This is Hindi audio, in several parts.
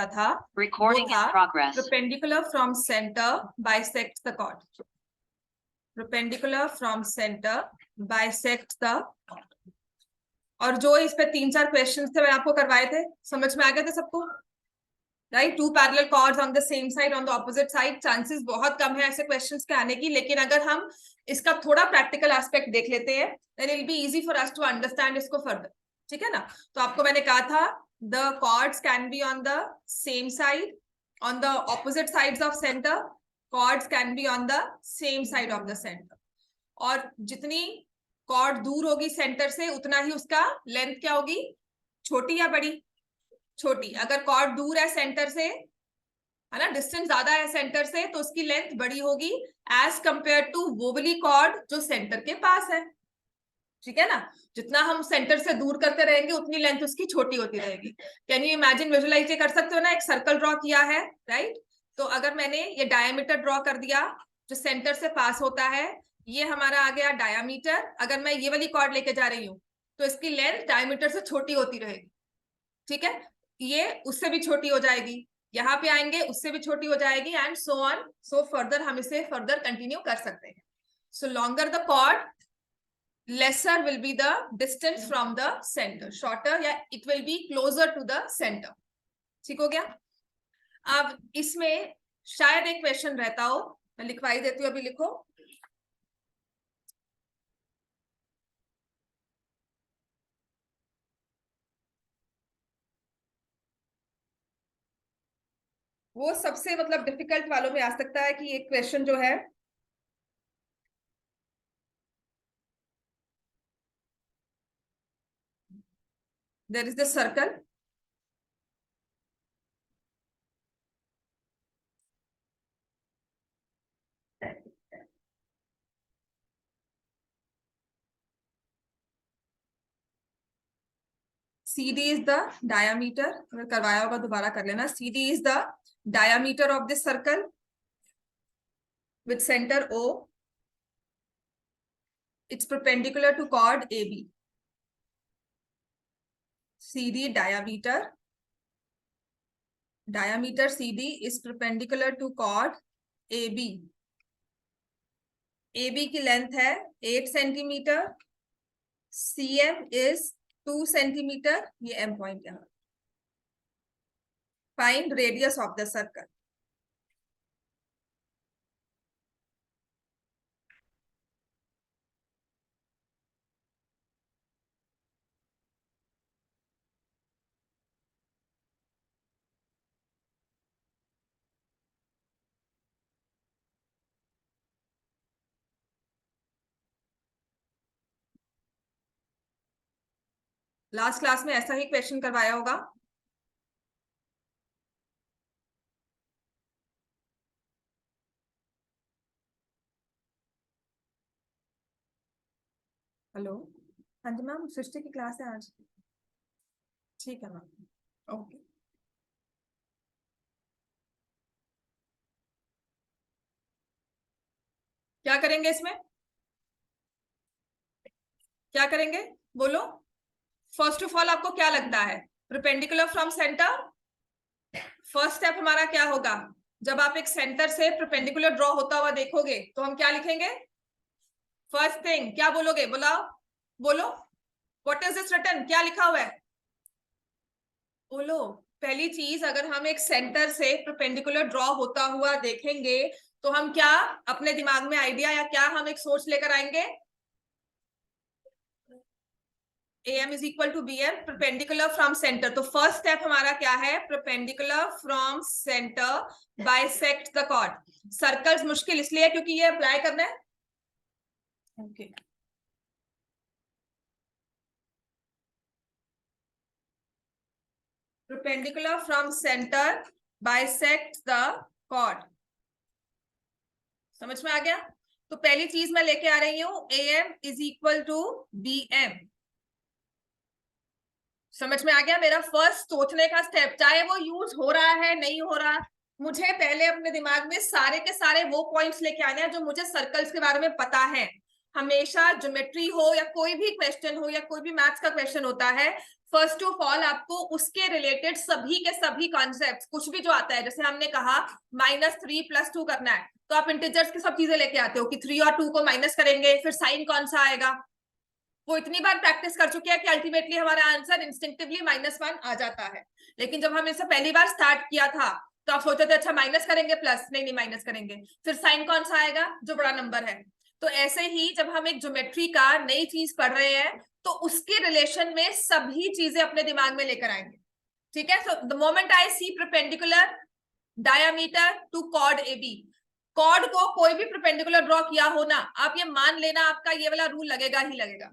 था वो था perpendicular from center bisects the chord. Perpendicular from center bisects the chord. और जो इस पे 3-4 क्वेश्चंस थे मैंने आपको करवाए थे, समझ में आ गए थे सबको? Right, 2 parallel chords on the same side on the opposite side, chances बहुत कम है ऐसे क्वेश्चंस के आने की, लेकिन अगर हम इसका थोड़ा प्रैक्टिकल एस्पेक्ट देख लेते हैं then it will be easy for us to understand इसको फर्दर, ठीक है ना? तो आपको मैंने कहा था the chords can be on the same side, on the opposite sides of centre, chords can be on the same side of the centre, और जितनी कॉर्ड दूर होगी सेंटर से उतना ही उसका लेंथ क्या होगी, छोटी या बड़ी? छोटी। अगर कॉर्ड दूर है सेंटर से, है ना, डिस्टेंस ज्यादा है सेंटर से, तो उसकी लेंथ बड़ी होगी एज कंपेयर टू वो वाली कॉर्ड जो सेंटर के पास है, ठीक है ना? जितना हम सेंटर से दूर करते रहेंगे उतनी लेंथ उसकी छोटी होती रहेगी। कैन यू इमेजिन, विजुअलाइज कर सकते हो ना, एक सर्कल ड्रॉ किया है, राइट? तो अगर मैंने ये डायमीटर ड्रॉ कर दिया जो सेंटर से पास होता है, ये हमारा आ गया डायमीटर। अगर मैं ये वाली कॉर्ड लेके जा रही हूँ तो इसकी लेंथ डायमीटर से छोटी होती रहेगी, ठीक है? ये उससे भी छोटी हो जाएगी, यहाँ पे आएंगे उससे भी छोटी हो जाएगी, and so on so further, हम इसे फर्दर कंटिन्यू कर सकते हैं। So longer the chord, lesser will be the distance from the center, shorter या it will be closer to the center, ठीक हो गया? अब इसमें शायद एक क्वेश्चन रहता हो, मैं लिखवाई देती हूँ, अभी लिखो। वो सबसे मतलब डिफिकल्ट वालों में आ सकता है कि एक क्वेश्चन जो है there is the circle, CD is the diameter, अगर करवाया होगा दोबारा कर लेना। CD is the diameter of this circle with center O, it's perpendicular to chord AB. CD diameter CD is perpendicular to chord AB. AB की लेंथ है 8 सेंटीमीटर, CM is 2 सेंटीमीटर, ये M पॉइंट है। Find radius of the circle. Last class में ऐसा ही क्वेश्चन करवाया होगा। हेलो, हाँ जी मैम, सृष्टि की क्लास है आज, ठीक है मैम, ओके। क्या करेंगे इसमें, क्या करेंगे बोलो? फर्स्ट ऑफ ऑल आपको क्या लगता है, perpendicular from centre, first step हमारा क्या होगा? जब आप एक सेंटर से परपेंडिकुलर ड्रॉ होता हुआ देखोगे तो हम क्या लिखेंगे? फर्स्ट थिंग क्या बोलोगे, बुलाओ, बोलो, व्हाट इज दिस रिटन, क्या लिखा हुआ है? बोलो। पहली चीज, अगर हम एक सेंटर से परपेंडिकुलर ड्रॉ होता हुआ देखेंगे तो हम क्या अपने दिमाग में आइडिया या क्या हम एक सोच लेकर आएंगे? AM is equal to BM, perpendicular from center। तो फर्स्ट स्टेप हमारा क्या है? perpendicular from center bisect the chord। Circles मुश्किल इसलिए क्योंकि ये अप्लाई करना है, okay. perpendicular from center bisect the chord, समझ में आ गया? तो पहली चीज मैं लेके आ रही हूं AM is equal to BM, समझ में आ गया? मेरा फर्स्ट सोचने का स्टेप, चाहे वो यूज हो रहा है नहीं हो रहा, मुझे पहले अपने दिमाग में सारे के सारे वो पॉइंट्स लेके आने हैं जो मुझे सर्कल्स के बारे में पता है। हमेशा ज्योमेट्री हो या कोई भी क्वेश्चन हो या कोई भी मैथ्स का क्वेश्चन होता है, फर्स्ट ऑफ ऑल आपको उसके रिलेटेड सभी के सभी कॉन्सेप्ट्स, कुछ भी जो आता है, जैसे हमने कहा -3 + 2 करना है, तो आप इंटीजर्स की सब चीजें लेके आते हो कि 3 और 2 को माइनस करेंगे, फिर साइन कौन सा आएगा, वो इतनी बार प्रैक्टिस कर चुके हैं कि अल्टीमेटली हमारा आंसर इंस्टिंक्टिवली -1 आ जाता है। लेकिन जब हम इसे पहली बार स्टार्ट किया था तो आप सोचते थे अच्छा माइनस करेंगे प्लस, नहीं माइनस करेंगे, फिर साइन कौन सा आएगा, जो बड़ा नंबर है। तो ऐसे ही जब हम एक ज्योमेट्री का नई चीज पढ़ रहे हैं तो उसके रिलेशन में सभी चीजें अपने दिमाग में लेकर आएंगे, ठीक है। So the moment I see perpendicular diameter to chord AB, chord को कोई भी परपेंडिकुलर ड्रॉ किया हो ना, आप ये मान लेना आपका ये वाला रूल लगेगा ही लगेगा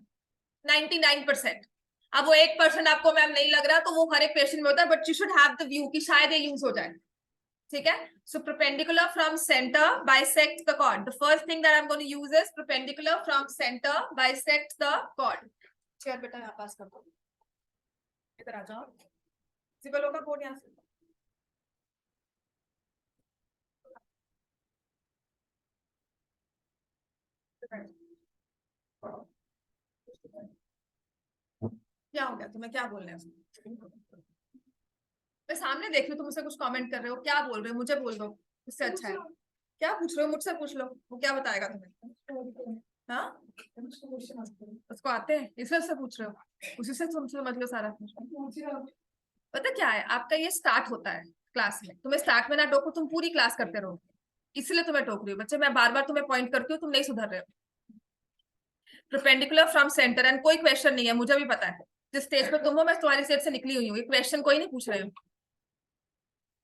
99%। अब वो 1% आपको मैम नहीं लग रहा तो वो हर एक क्वेश्चन में होता है, but you should have the view कि शायद ये यूज हो जाए, ठीक है। So perpendicular from centre bisect the chord, the first thing that I am going to use is perpendicular from centre bisect the chord. Chair बेटा यहाँ पास कर दो, इधर आ जाओ, सिंपल होगा कोड यहाँ से। क्या हो गया तुम्हें, क्या बोल रहे हैं? मैं सामने देख रही हूँ, तुम मुझसे कुछ कमेंट कर रहे हो, क्या बोल रहे हो मुझे बोल दो, इससे अच्छा है। क्या पूछ रहे हो मुझसे, पूछ लो, वो क्या बताएगा तुम्हें। हाँ उसको आते हैं इसलिए उससे पूछ रहे हो, उसी से तुम समझ लो सारा कुछ। पता क्या है, आपका ये स्टार्ट होता है क्लास में, तुम्हें स्टार्ट में ना टोको, तुम पूरी क्लास करते रहो, इसलिए तुम्हें टोक रही हूँ बच्चे, मैं बार बार तुम्हें पॉइंट करती हूँ, तुम नहीं सुधर रहे हो। परपेंडिकुलर फ्रॉम सेंटर, एंड कोई क्वेश्चन नहीं है, मुझे भी पता है जिस स्टेज पे तुम हो मैं तुम्हारी स्टेज से निकली हुई हूँ, ये क्वेश्चन कोई नहीं पूछ रहे हो।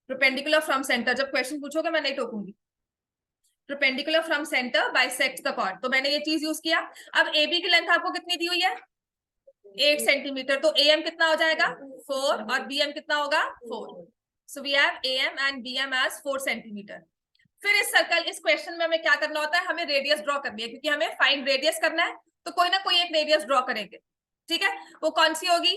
परपेंडिकुलर फ्रॉम सेंटर, जब क्वेश्चन पूछोगे मैं नहीं टोकूंगी। Perpendicular from centre bisect the chord, तो मैंने ये चीज यूज किया। अब AB की लेंथ आपको कितनी दी हुई है 8 सेंटीमीटर, तो AM कितना हो जाएगा 4 और BM कितना होगा 4। So we have AM and BM as 4 centimetre. फिर इस सर्कल, इस क्वेश्चन में हमें क्या करना होता है, हमें रेडियस ड्रॉ करनी है, क्योंकि हमें फाइंड रेडियस करना है, तो कोई ना कोई एक रेडियस ड्रॉ करेंगे, ठीक है। वो कौन सी होगी,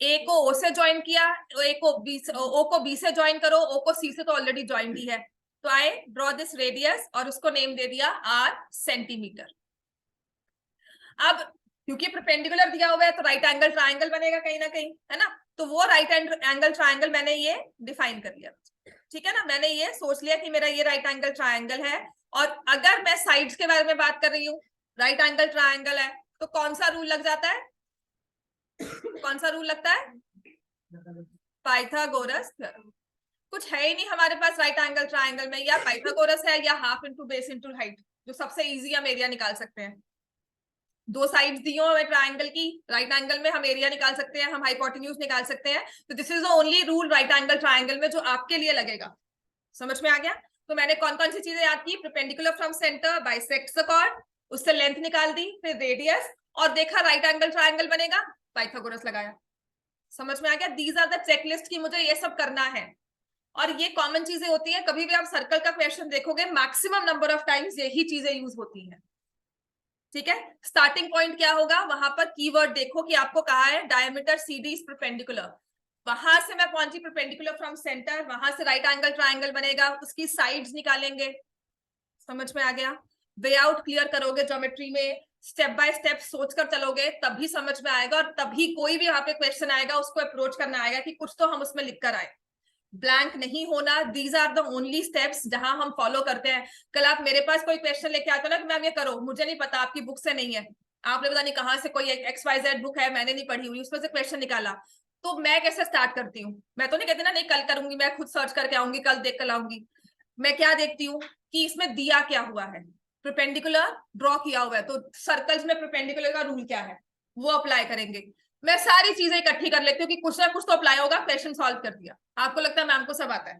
A को O से ज्वाइन किया, A को B से, O को B से ज्वाइन करो, O को C से तो ऑलरेडी ज्वाइन ही है, तो आई ड्रॉ दिस रेडियस और उसको नेम दे दिया R सेंटीमीटर। अब क्योंकि परपेंडिकुलर दिया हुआ है तो राइट एंगल ट्राइंगल बनेगा कहीं ना कहीं, है ना, तो वो राइट एंगल ट्राइंगल मैंने ये डिफाइन कर लिया, ठीक है ना। मैंने ये सोच लिया कि मेरा ये राइट एंगल ट्राइंगल है, और अगर मैं साइड्स के बारे में बात कर रही हूँ, राइट एंगल ट्राइंगल है तो कौन सा रूल लग जाता है, कौन सा रूल लगता है, पाइथागोरस थ्योरम। कुछ है ही नहीं हमारे पास राइट एंगल ट्राइंगल में, या पाइथागोरस है या half into base into height, जो सबसे इजी हम एरिया निकाल सकते हैं। दो साइड्स दी हो हमें ट्राइंगल की, राइट एंगल में हम एरिया निकाल सकते हैं, हम हाइपोटेन्यूज निकाल सकते हैं, तो this is the only rule right angle triangle में जो आपके लिए लगेगा। समझ में आ गया। तो मैंने कौन कौन सी चीजें याद की, perpendicular from centre bisects the chord, उससे लेंथ निकाल दी, फिर रेडियस, और देखा राइट एंगल ट्राइंगल बनेगा, पाइथागोरस लगाया। समझ में आ गया। दीज आर द चेकलिस्ट की मुझे ये सब करना है, और ये कॉमन चीजें होती है, कभी भी आप सर्कल का क्वेश्चन देखोगे मैक्सिमम नंबर ऑफ टाइम्स यही चीजें यूज होती हैं, ठीक है। स्टार्टिंग पॉइंट क्या होगा, वहां पर कीवर्ड देखो कि आपको कहा है डायमीटर CD इज परपेंडिकुलर, वहां से मैं पहुंची परपेंडिकुलर फ्रॉम सेंटर, वहां से राइट एंगल ट्राइंगल बनेगा, उसकी साइड्स निकालेंगे। समझ में आ गया। वे आउट क्लियर करोगे ज्योमेट्री में, स्टेप बाय स्टेप सोचकर चलोगे तभी समझ में आएगा, और तभी कोई भी वहां पे क्वेश्चन आएगा उसको अप्रोच करना आएगा कि कुछ तो हम उसमें लिख कर आए, ब्लैंक नहीं होना। These are the only steps जहां हम फॉलो करते हैं। कल आप मेरे पास कोई क्वेश्चन लेके आते हो ना कि मैम ये करो, मुझे नहीं पता, आपकी बुक से नहीं है, आपने पता नहीं कहाँ से कोई XYZ बुक है मैंने नहीं पढ़ी हुई, उसमें से क्वेश्चन निकाला, तो मैं कैसे स्टार्ट करती हूँ, मैं तो नहीं कहती ना नहीं कल करूंगी, मैं खुद सर्च करके आऊंगी, कल देख कर आऊंगी। मैं क्या देखती हूँ कि इसमें दिया क्या हुआ है, परपेंडिकुलर ड्रॉ किया हुआ है, तो सर्कल्स में परपेंडिकुलर का रूल क्या है वो अप्लाई करेंगे। मैं सारी चीजें इकट्ठी कर लेती हूँ कि कुछ ना कुछ तो अप्लाई होगा, क्वेश्चन सॉल्व कर दिया। आपको लगता है मैम को सब आता है,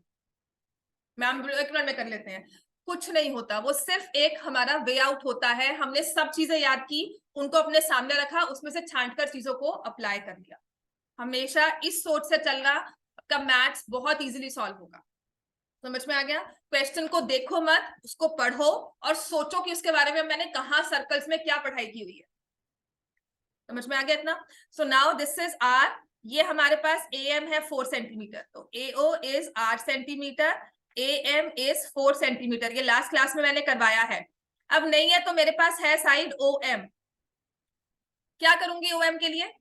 मैम एक मिनट में कर लेते हैं, कुछ नहीं होता, वो सिर्फ एक हमारा वे आउट होता है। हमने सब चीजें याद की, उनको अपने सामने रखा, उसमें से छांटकर चीजों को अप्लाई कर दिया। हमेशा इस सोच से चलना, आपका मैथ्स बहुत इजीली सॉल्व होगा। समझ में आ गया। क्वेश्चन को देखो मत, उसको पढ़ो और सोचो कि उसके बारे में मैंने कहा सर्कल्स में क्या पढ़ाई की हुई है। समझ में आ गया इतना। So now this is R, ये हमारे पास AM है 4 सेंटीमीटर, तो AO is 8 centimetre, AM is 4 centimetre, ये लास्ट क्लास में मैंने करवाया है। अब नहीं है तो मेरे पास है साइड OM, क्या करूंगी OM के लिए,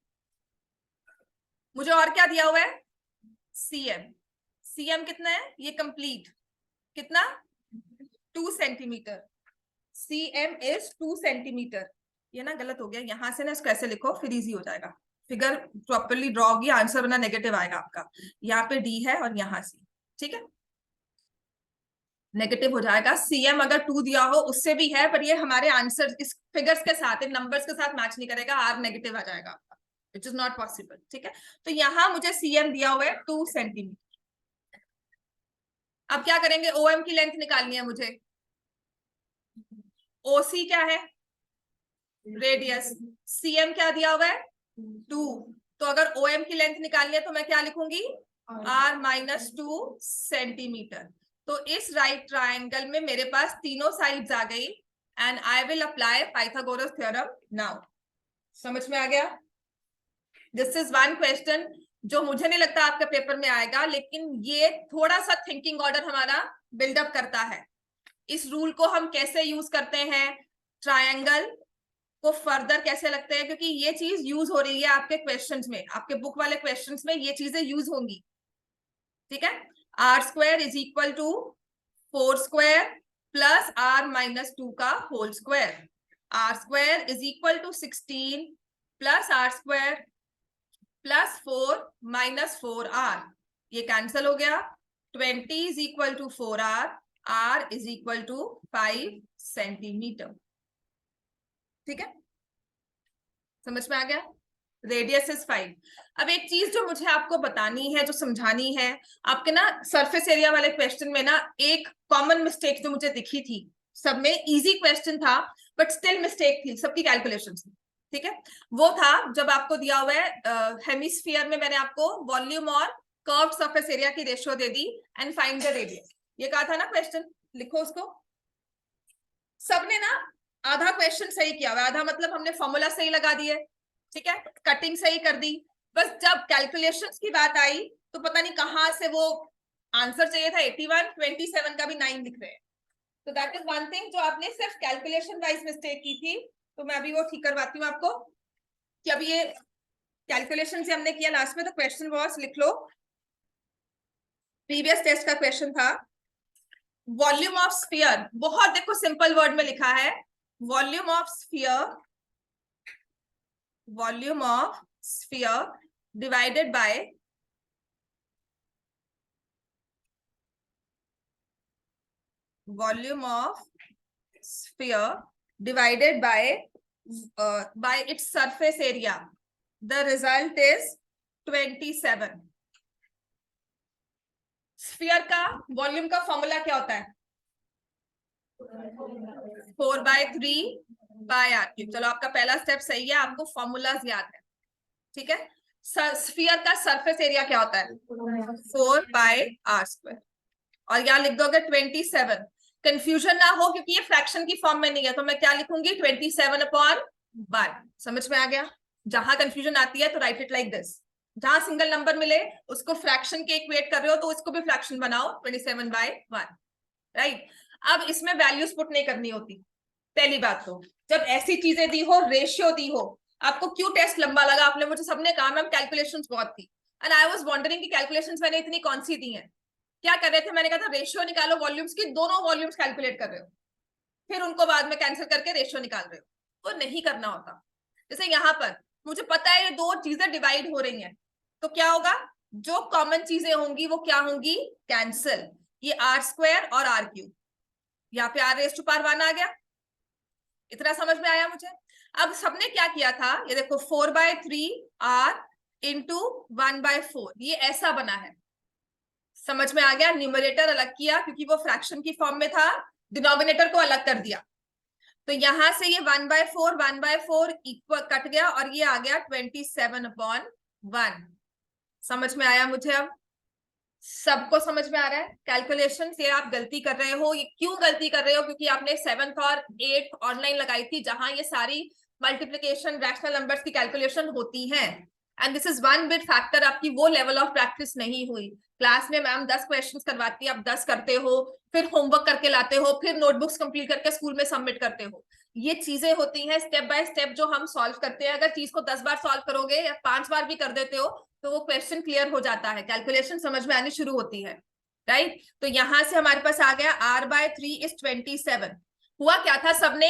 मुझे और क्या दिया हुआ है, सीएम। सीएम कितना है, ये कंप्लीट कितना, 2 सेंटीमीटर। CM is 2 centimetre. ये ना गलत हो गया, यहां से ना इसको ऐसे लिखो, फिर इजी हो जाएगा, फिगर प्रॉपरली ड्रॉ होगी, आंसर बना नेगेटिव आएगा आपका। यहाँ पे डी है और यहाँ सी, ठीक है, नेगेटिव हो जाएगा। सीएम अगर 2 दिया हो उससे भी है, पर ये हमारे आंसर इस फिगर्स के साथ, इन नंबर्स के साथ मैच नहीं करेगा, आर नेगेटिव आ जाएगा आपका, विच इज नॉट पॉसिबल, ठीक है। तो यहाँ मुझे सीएम दिया हुआ है 2 सेंटीमीटर। अब क्या करेंगे, ओएम की लेंथ निकालनी है मुझे। ओसी क्या है, रेडियस। सीएम क्या दिया हुआ है, 2। तो अगर ओएम की लेंथ निकालनी है तो मैं क्या लिखूंगी, आर माइनस 2 सेंटीमीटर। तो इस राइट ट्रायंगल में मेरे पास तीनों साइड्स आ गई, and I will apply Pythagoras theorem now. समझ में आ गया। दिस इज वन क्वेश्चन जो मुझे नहीं लगता आपके पेपर में आएगा, लेकिन ये थोड़ा सा थिंकिंग ऑर्डर हमारा बिल्डअप करता है। इस रूल को हम कैसे यूज करते हैं, ट्रायंगल को फर्दर कैसे लगते हैं, क्योंकि ये चीज यूज हो रही है आपके क्वेश्चंस में, आपके बुक वाले क्वेश्चंस में ये चीजें यूज होंगी, ठीक है। R square is equal to 4 square plus R minus 2 का whole square. R square is equal to 16 plus R square plus 4 minus 4r, ये कैंसिल हो गया। 20 is equal to 4r, r is equal to 5 centimetre, ठीक है, समझ में आ गया। Radius is 5। अब एक चीज जो मुझे आपको बतानी है, जो समझानी है, आपके ना सरफेस एरिया वाले क्वेश्चन में ना एक कॉमन मिस्टेक जो मुझे दिखी थी, सब में इजी क्वेश्चन था बट स्टिल मिस्टेक थी सबकी कैलकुलेशन में, ठीक है। वो था जब आपको दिया हुआ है हेमिस्फीयर में, मैंने आपको वॉल्यूम और कर्व्ड सरफेस एरिया की ratio they the and find the radius, ये कहा था ना क्वेश्चन, लिखो उसको। सबने ना आधा क्वेश्चन सही किया हुआ, आधा मतलब हमने फॉर्मूला सही लगा दिए, ठीक है, कटिंग सही कर दी, बस जब कैलकुलेशंस की बात आई तो पता नहीं कहां से वो आंसर चाहिए था 81, 27 का भी 9 लिख रहे हैं। तो दैट इज वन थिंग जो आपने सिर्फ कैलकुलेशन वाइज मिस्टेक की थी, तो मैं अभी वो ठीक करवाती हूँ आपको, कि अब ये कैलकुलेशन से हमने किया लास्ट में। तो क्वेश्चन वाज, लिख लो, प्रीवियस टेस्ट का क्वेश्चन था, वॉल्यूम ऑफ स्फीयर, बहुत देखो सिंपल वर्ड में लिखा है, volume of sphere, volume of sphere divided by volume of sphere divided by its surface area, the result is 27। Sphere का वॉल्यूम का फॉर्मूला क्या होता है, 4/3/r³। चलो आपका पहला स्टेप सही है, आपको फॉर्मूलाज याद है, ठीक है। स्फीयर का सरफेस एरिया क्या होता है, 4/r², और यहाँ लिख दोगे 27। कंफ्यूजन ना हो क्योंकि ये फ्रैक्शन की फॉर्म में नहीं है, तो मैं क्या लिखूंगी, 27/1। समझ में आ गया। जहां कंफ्यूजन आती है तो राइट इट लाइक दिस, जहां सिंगल नंबर मिले उसको फ्रैक्शन के इक्वेट कर रहे हो तो इसको भी फ्रैक्शन बनाओ, 27/1, राइट। अब इसमें वैल्यूज पुट नहीं करनी होती, पहली बात तो जब ऐसी चीजें दी हो, रेशियो दी हो। आपको क्यों टेस्ट लंबा लगा, आपने मुझे सबने कहा मैम कैलकुलेशंस बहुत थी, एंड आई वाज वंडरिंग कि कैलकुलेशंस मैंने इतनी कौन सी दी हैं। क्या कर रहे थे, मैंने कहा था रेशियो निकालो वॉल्यूम्स की, दोनों वॉल्यूम्स कैलकुलेट कर रहे हो, फिर उनको बाद में कैंसिल करके रेशियो निकाल रहे हो, वो नहीं करना होता। जैसे यहाँ पर मुझे पता है ये दो चीजें डिवाइड हो रही हैं, तो क्या होगा, जो कॉमन चीजें होंगी वो क्या होंगी, कैंसिल। ये r² और r³, यहाँ पे r⁻1 आ गया, इतना समझ में आया मुझे। अब सबने क्या किया था, ये देखो 4/3r इंटू 1/4, ये ऐसा बना है, समझ में आ गया। न्यूमरेटर अलग किया क्योंकि वो फ्रैक्शन की फॉर्म में था, डिनोमिनेटर को अलग कर दिया, तो यहां से ये 1/4 इक्वल कट गया और ये आ गया 27/1। समझ में आया मुझे। अब सबको समझ में आ रहा है। कैलकुलेशन से आप गलती कर रहे हो, ये क्यों गलती कर रहे हो, क्योंकि आपने 7th और 8th ऑनलाइन लगाई थी जहां ये सारी मल्टीप्लिकेशन रैशनल नंबर्स की कैलकुलेशन होती हैं, and this is one big factor, आपकी वो लेवल ऑफ प्रैक्टिस नहीं हुई। क्लास में मैम 10 क्वेश्चंस करवाती है, आप 10 करते हो, फिर होमवर्क करके लाते हो, फिर नोटबुक्स कंप्लीट करके स्कूल में सबमिट करते हो। ये चीजें होती हैं स्टेप बाय स्टेप जो हम सॉल्व करते हैं। अगर चीज को 10 बार सॉल्व करोगे या 5 बार भी कर देते हो तो वो क्वेश्चन क्लियर हो जाता है, कैलकुलेशन समझ में आनी शुरू होती है, राइट। तो यहां से हमारे पास आ गया r/3 is 27। हुआ क्या था, सबने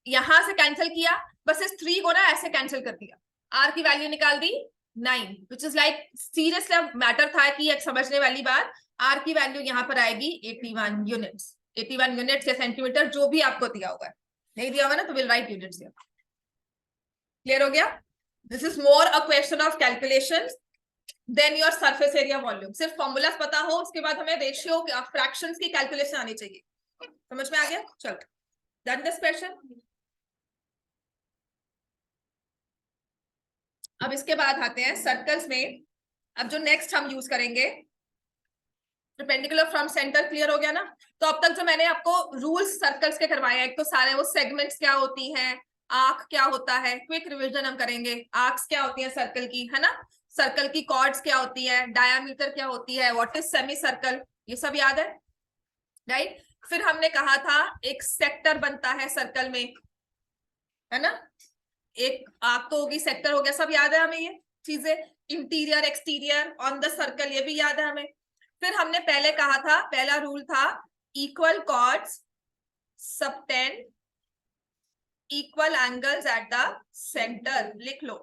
यहां से कैंसिल किया, बस इस 3 को ना ऐसे कैंसिल कर दिया, r की वैल्यू निकाल दी 9, which is like seriously matter था कि एक समझने वाली बात, r की वैल्यू यहाँ पर आएगी 81 यूनिट्स, 81 यूनिट्स या सेंटीमीटर, जो भी आपको दिया होगा। नहीं दिया होगा ना तो विल राइट यूनिट्स। क्लियर हो गया? This is more a question of calculation then your surface area volume. सिर्फ फॉर्मूलाज पता हो, उसके बाद हमें रेशियो फ्रैक्शंस की कैलकुलेशन आनी चाहिए। समझ में आ गया? चलो, डन दिस क्वेश्चन। अब इसके बाद आते हैं सर्कल्स में। अब जो नेक्स्ट हम यूज करेंगे परपेंडिकुलर फ्रॉम सेंटर। क्लियर हो गया ना? तो अब तक जो मैंने आपको रूल्स सर्कल्स के करवाए हैं, एक तो सारे वो सेगमेंट्स क्या होती हैं, आर्क क्या होता है, क्विक रिवीजन हम करेंगे, आर्क्स क्या होती है सर्कल की, है ना, सर्कल की कॉर्ड्स क्या होती है, डायामीटर क्या होती है, व्हाट इज सेमी सर्कल, ये सब याद है, राइट। फिर हमने कहा था एक सेक्टर बनता है सर्कल में, है ना, एक आर्क तो होगी, सेक्टर हो गया, सब याद है हमें ये चीजें, interior exterior on the circle, ये भी याद है हमें। फिर हमने पहले कहा था, पहला रूल था equal chords subtend equal angles at the centre. लिख लो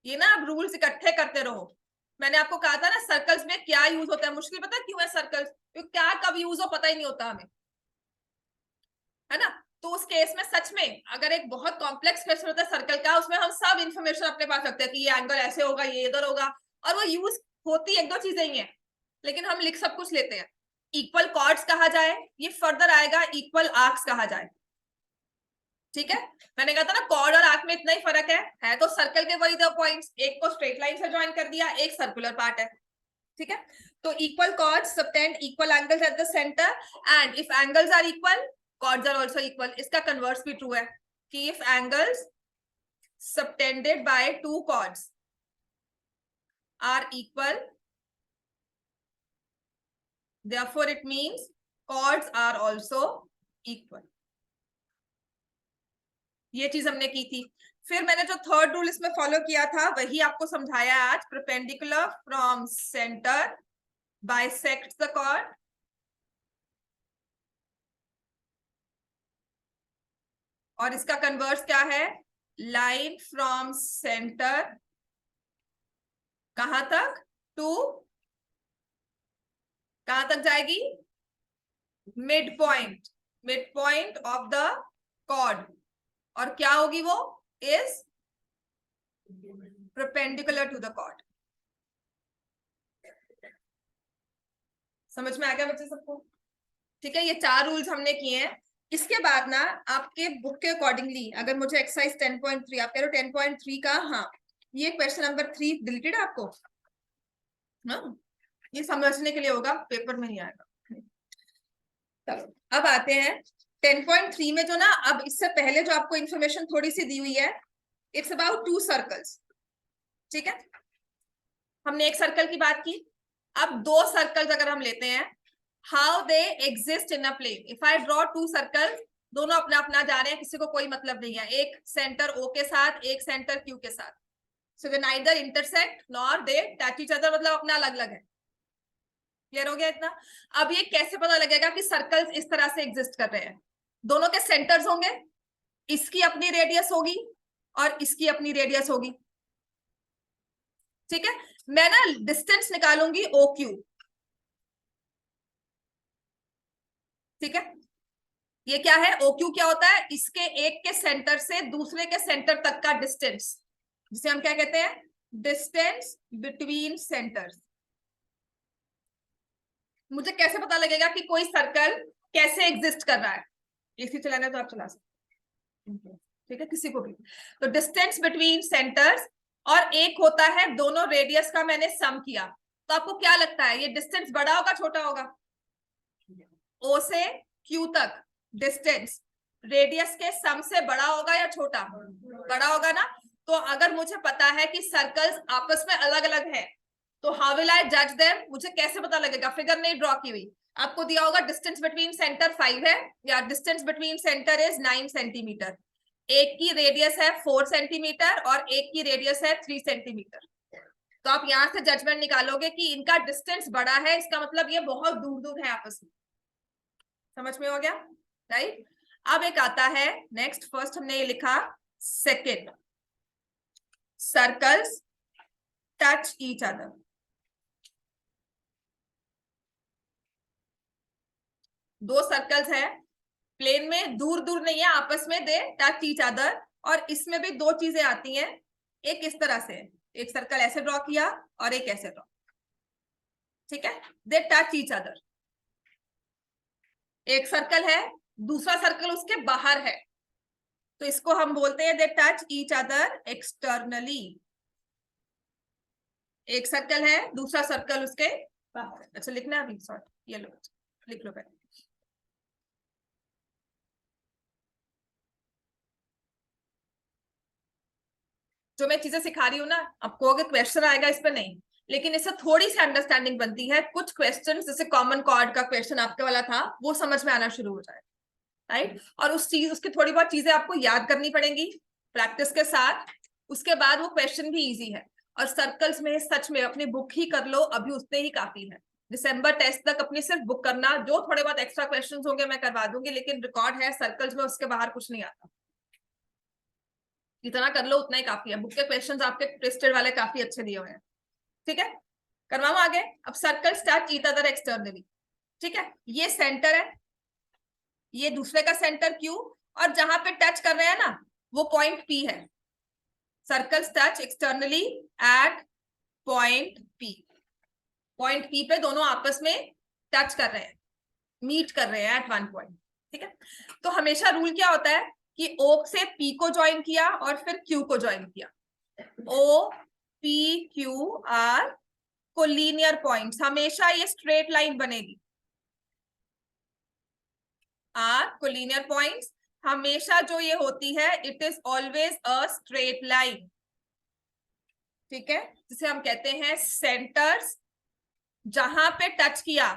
ये ना, अब रूल्स इकट्ठे करते रहो। मैंने आपको कहा था ना सर्कल्स में क्या यूज होता है, मुश्किल पता है क्यों है सर्कल्स, क्योंकि क्या कब यूज हो पता ही नहीं होता हमें, है ना। तो उस केस में सच में अगर एक बहुत कॉम्प्लेक्स क्वेश्चन होता है सर्कल का, उसमें हम सब इंफॉर्मेशन अपने पास रखते हैं कि ये एंगल ऐसे होगा, ये इधर होगा, और वो यूज होती एक दो चीजें ही है, लेकिन हम लिख सब कुछ लेते हैं। इक्वल कॉर्ड्स कहा जाए, ये फर्दर आएगा इक्वल आर्क्स कहा जाए, ठीक है। मैंने कहा था ना कॉर्ड और आर्क में इतना ही फर्क है तो सर्कल के वही दो पॉइंट्स, एक को स्ट्रेट लाइन से ज्वाइन कर दिया, एक सर्कुलर पार्ट है, ठीक है। तो equal chords subtend equal angles at the centre, and if angles are equal chords are also equal. इसका कन्वर्स भी ट्रू है कि if angles subtended by two chords are equal, therefore it means chords are also equal। ये चीज हमने की थी। फिर मैंने जो थर्ड रूल इसमें फॉलो किया था वही आपको समझाया आज, perpendicular from centre bisect the chord, और इसका कन्वर्स क्या है, लाइन फ्रॉम सेंटर कहां तक, टू कहां तक जाएगी, mid point, mid point of the chord, और क्या होगी वो, is perpendicular to the chord। समझ में आ गया बच्चे सबको? ठीक है, ये 4 रूल्स हमने किए हैं। इसके बाद ना आपके बुक के अकॉर्डिंगली, अगर मुझे एक्सरसाइज 10.3 आप कह रहे हो 10.3 का, हाँ ये क्वेश्चन नंबर 3 डिलीटेड है आपको, हाँ ये समझने के लिए होगा, पेपर में नहीं आएगा। चलो अब आते हैं 10.3 में, जो ना अब इससे पहले जो आपको इंफॉर्मेशन थोड़ी सी दी हुई है, इट्स अबाउट 2 सर्कल्स, ठीक है। हमने एक सर्कल की बात की, अब 2 सर्कल्स अगर हम लेते हैं, how they exist in a plane. If I draw 2 circles, दोनों अपना अपना जा रहे हैं, किसी को कोई मतलब नहीं है, एक सेंटर O के साथ, एक सेंटर Q के साथ, सो दे नाइदर इंटरसेक्ट नॉर दे टच ईच अदर, मतलब अपना अलग अलग है। क्लियर हो गया इतना? अब ये कैसे पता लगेगा कि सर्कल्स इस तरह से एग्जिस्ट कर रहे हैं, दोनों के सेंटर्स होंगे, इसकी अपनी रेडियस होगी और इसकी अपनी रेडियस होगी, ठीक है। मैं ना डिस्टेंस निकालूंगी OQ, ठीक है। ये क्या है, OQ क्या होता है, इसके एक के सेंटर से दूसरे के सेंटर तक का डिस्टेंस, जिसे हम क्या कहते हैं, डिस्टेंस बिटवीन सेंटर्स। मुझे कैसे पता लगेगा कि कोई सर्कल कैसे एग्जिस्ट कर रहा है, एसी चलाना है तो आप चला सकते, ठीक है, किसी को भी। तो डिस्टेंस बिटवीन सेंटर्स, और एक होता है दोनों रेडियस का मैंने सम किया, तो आपको क्या लगता है ये डिस्टेंस बड़ा होगा छोटा होगा, O से Q तक डिस्टेंस रेडियस के सम से बड़ा होगा या छोटा, बड़ा होगा ना। तो अगर मुझे पता है कि सर्कल्स आपस में अलग अलग है, तो हाउ विल आई जज देम, मुझे कैसे पता लगेगा? फिगर नहीं ड्रॉ की हुई, आपको दिया होगा डिस्टेंस बिटवीन सेंटर 5 है या distance between centre is 9 centimetre, एक की रेडियस है 4 सेंटीमीटर और एक की रेडियस है 3 सेंटीमीटर। तो आप यहां से जजमेंट निकालोगे कि इनका डिस्टेंस बड़ा है, इसका मतलब ये बहुत दूर दूर है आपस में। समझ में हो गया? राइट। अब एक आता है नेक्स्ट, फर्स्ट हमने ये लिखा, second, circles touch each other. दो सर्कल्स है प्लेन में, दूर दूर नहीं है, आपस में दे टच ईच अदर, और इसमें भी दो चीजें आती हैं, एक इस तरह से, एक सर्कल ऐसे ड्रॉ किया और एक ऐसे ड्रॉ, ठीक है, दे टच ईच अदर। एक सर्कल है, दूसरा सर्कल उसके बाहर है, तो इसको हम बोलते हैं दे टच ईच अदर एक्सटर्नली। एक सर्कल है, दूसरा सर्कल उसके बाहर है। अच्छा लिखना है अभी, सॉरी ये लो, लिख लो पहले। जो मैं चीजें सिखा रही हूँ ना, आपको अगर क्वेश्चन आएगा इस पर नहीं, लेकिन इससे थोड़ी सी अंडरस्टैंडिंग बनती है। कुछ क्वेश्चन जैसे कॉमन कॉर्ड का क्वेश्चन आपके वाला था, वो समझ में आना शुरू हो जाए, राइट। और उसकी थोड़ी बहुत चीजें आपको याद करनी पड़ेंगी प्रैक्टिस के साथ, उसके बाद वो क्वेश्चन भी इजी है। और सर्कल्स में सच में अपनी बुक ही कर लो, अभी उतने ही काफी है। दिसंबर टेस्ट तक अपनी सिर्फ बुक करना, जो थोड़े बहुत एक्स्ट्रा क्वेश्चंस होंगे मैं करवा दूंगी, लेकिन रिकॉर्ड है सर्कल्स में, उसके बाहर कुछ नहीं आता। जितना कर लो उतना ही काफी है, बुक के क्वेश्चंस आपके ट्विस्टेड वाले काफी अच्छे दिए हुए हैं, ठीक है। करवाओ आगे। अब circle touch each other externally, ठीक है, ये सेंटर है, ये दूसरे का सेंटर क्यू, और जहां पे टच कर रहे हैं ना वो पॉइंट पी है। Circles touch externally at point P, point P पे दोनों आपस में टच कर रहे हैं, मीट कर रहे हैं एट वन पॉइंट, ठीक है। तो हमेशा रूल क्या होता है कि ओ से पी को ज्वाइन किया और फिर क्यू को ज्वाइन किया, O P Q are collinear points, हमेशा ये स्ट्रेट लाइन बनेगी, आर कोलिनियर पॉइंट्स, हमेशा जो ये होती है it is always a straight line, ठीक है। जिसे हम कहते हैं सेंटर्स, जहां पे टच किया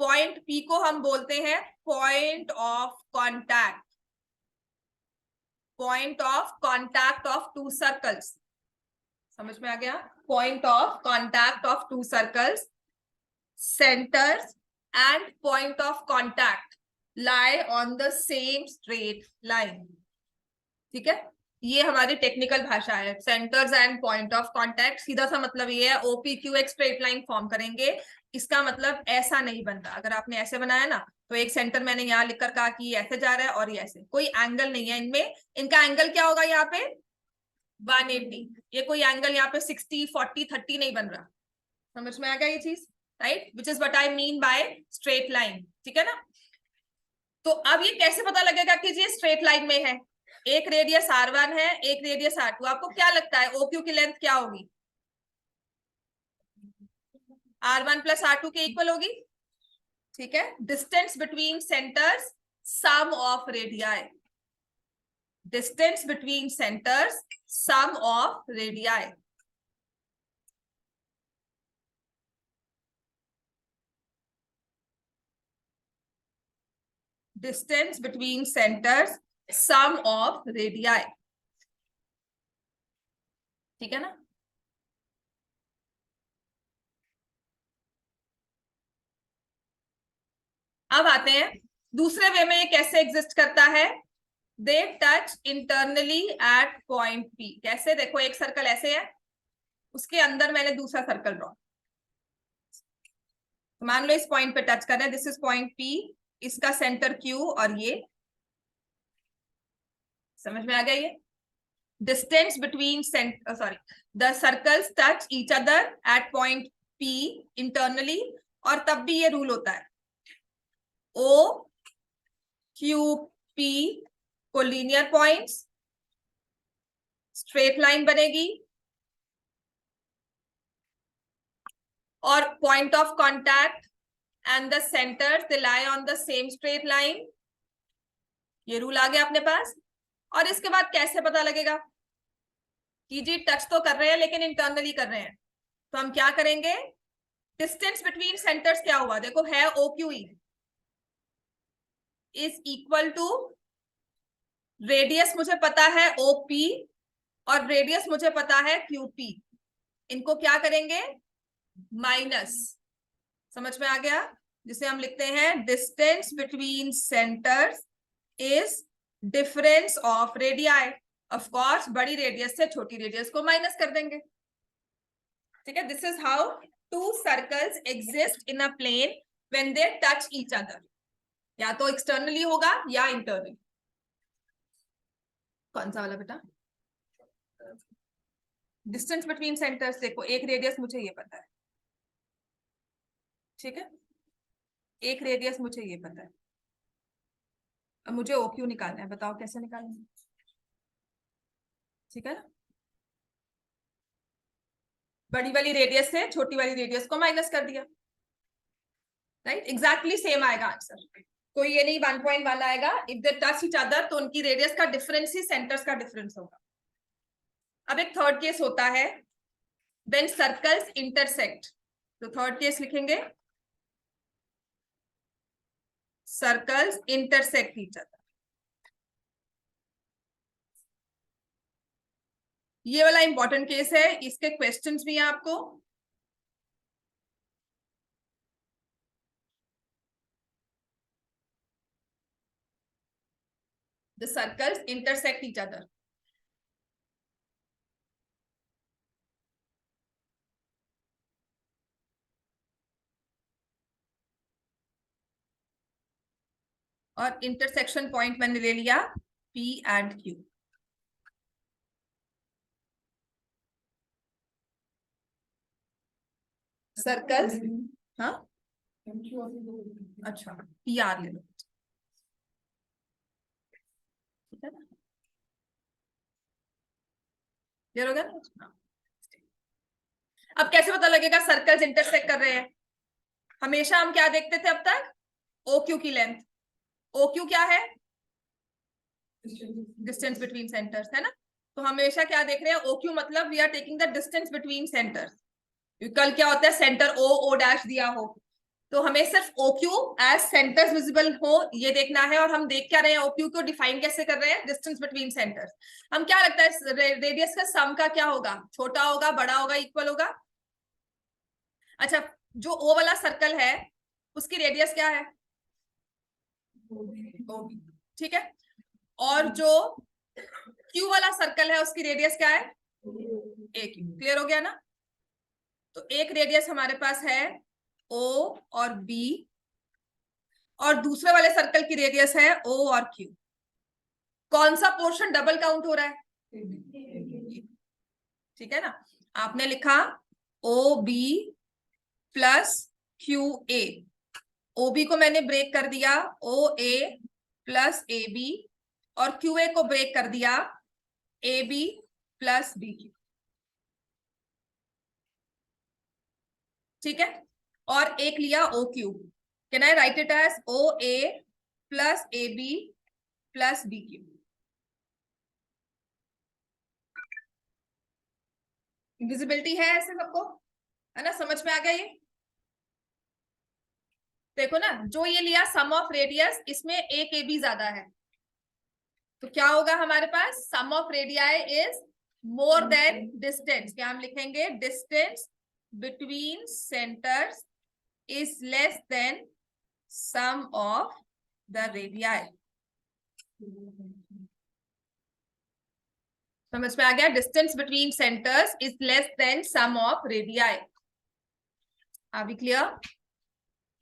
पॉइंट पी को हम बोलते हैं point of contact, point of contact of to circles. समझ में आ गया? Point of contact of to circles, centres and point of contact lie on the same straight line, ठीक है। ये हमारी टेक्निकल भाषा है, centres and point of contact. सीधा सा मतलब ये है ओपीक्यू एक स्ट्रेट लाइन फॉर्म करेंगे, इसका मतलब ऐसा नहीं बनता। अगर आपने ऐसे बनाया ना, तो एक सेंटर मैंने यहाँ लिखकर कहा कि ये ऐसे जा रहा है और ये ऐसे, कोई एंगल नहीं है इनमें। इनका एंगल क्या होगा यहाँ पे 180, ये कोई एंगल यहाँ पे 60 40 30 नहीं बन रहा। समझ में आ गया ये चीज, right, which is what I mean by straight line, ठीक है ना। तो अब ये कैसे पता लगेगा कि ये स्ट्रेट लाइन में है? एक रेडियस R1 है, एक रेडियस R2, आपको क्या लगता है OQ की लेंथ क्या होगी? R1 प्लस R2 के इक्वल होगी, ठीक है। Distance between centres sum of radii, distance between centres sum of radii, distance between centres sum of radii, ठीक है ना। अब आते हैं दूसरे वे में ये कैसे एग्जिस्ट करता है। They touch internally at point P, कैसे? देखो एक सर्कल ऐसे है, उसके अंदर मैंने दूसरा सर्कल ड्रॉ, मान लो इस पॉइंट पे टच कर रहे हैं, दिस इज पॉइंट पी, इसका सेंटर क्यू और ये, समझ में आ गया? ये distance between sorry, the circles touch each other at point P internally, और तब भी ये रूल होता है O Q P collinear points, straight line बनेगी, और point of contact and the centres they lie on the same straight line. ये रूल आ गया अपने पास। और इसके बाद कैसे पता लगेगा कि जी टच तो कर रहे हैं लेकिन इंटरनली कर रहे हैं? तो हम क्या करेंगे, डिस्टेंस बिटवीन सेंटर्स क्या हुआ, देखो है O Q E is equal to, radius मुझे पता है ओपी और रेडियस मुझे पता है क्यूपी, इनको क्या करेंगे, माइनस, समझ में आ गया, जिसे हम लिखते हैं distance between centres is difference of radii. Of course बड़ी रेडियस से छोटी रेडियस को माइनस कर देंगे, ठीक है। This is how two circles exist in a plane when they touch each other, या तो एक्सटर्नली होगा या इंटरनली। कौन सा वाला बेटा, डिस्टेंस बिटवीन सेंटर्स, देखो एक रेडियस मुझे ये पता है, ठीक है, एक रेडियस मुझे ये पता है, अब मुझे ओ क्यू निकालना है, बताओ कैसे निकालना है, ठीक है ना, बड़ी वाली रेडियस से छोटी वाली रेडियस को माइनस कर दिया, राइट, एग्जैक्टली सेम आएगा आंसर, कोई ये नहीं 1.1 आएगा, if they touch each other तो उनकी रेडियस का डिफरेंस ही सेंटर्स का डिफरेंस होगा। अब एक थर्ड केस होता है, व्हेन सर्कल्स इंटरसेक्ट, तो थर्ड केस लिखेंगे, सर्कल्स इंटरसेक्ट ईच अदर, ये वाला इंपॉर्टेंट केस है, इसके क्वेश्चंस भी हैं आपको। The circles intersect each other, और इंटरसेक्शन पॉइंट मैंने ले लिया P एंड Q। सर्कल्स, हाँ अच्छा PR ले लो, ठीक है ना, क्लियर हो गया ना। अब कैसे पता लगेगा सर्कल्स इंटरसेक्ट कर रहे हैं, हमेशा हम क्या देखते थे अब तक, ओ क्यू की लेंथ, ओ क्यू क्या है, डिस्टेंस बिटवीन सेंटर्स, है ना, तो हमेशा क्या देख रहे हैं, ओ क्यू मतलब we are taking the distance between centres. कल क्या होता है, सेंटर ओ डैश दिया हो, तो हमें सिर्फ O Q as centres visible हो ये देखना है, और हम देख क्या रहे हैं, ओ क्यू को डिफाइन कैसे कर रहे हैं, डिस्टेंस बिटवीन सेंटर्स। हम क्या लगता है रेडियस का सम का क्या होगा, छोटा होगा, बड़ा होगा, इक्वल होगा। अच्छा, जो ओ वाला सर्कल है उसकी रेडियस क्या है, OB, ठीक है, और जो क्यू वाला सर्कल है उसकी रेडियस क्या है, AQ, क्लियर हो गया ना। तो एक रेडियस हमारे पास है O और B, और दूसरे वाले सर्कल की रेडियस है O और Q, कौन सा पोर्शन डबल काउंट हो रहा है, ठीक है ना, आपने लिखा OB प्लस QA, OB को मैंने ब्रेक कर दिया OA प्लस AB, और QA को ब्रेक कर दिया AB प्लस BQ, ठीक है, और एक लिया OQ, can I write it as OA plus AB plus BQ, visibility है ऐसे सबको, है ना, समझ में आ गया ये, देखो ना, जो ये लिया सम ऑफ रेडियस, इसमें एक AB ज्यादा है, तो क्या होगा हमारे पास, sum of radii is more than distance, क्या हम लिखेंगे, distance between centres is less than sum of the radii, समझ में आ गया, distance between centres is less than sum of radii, are we clear,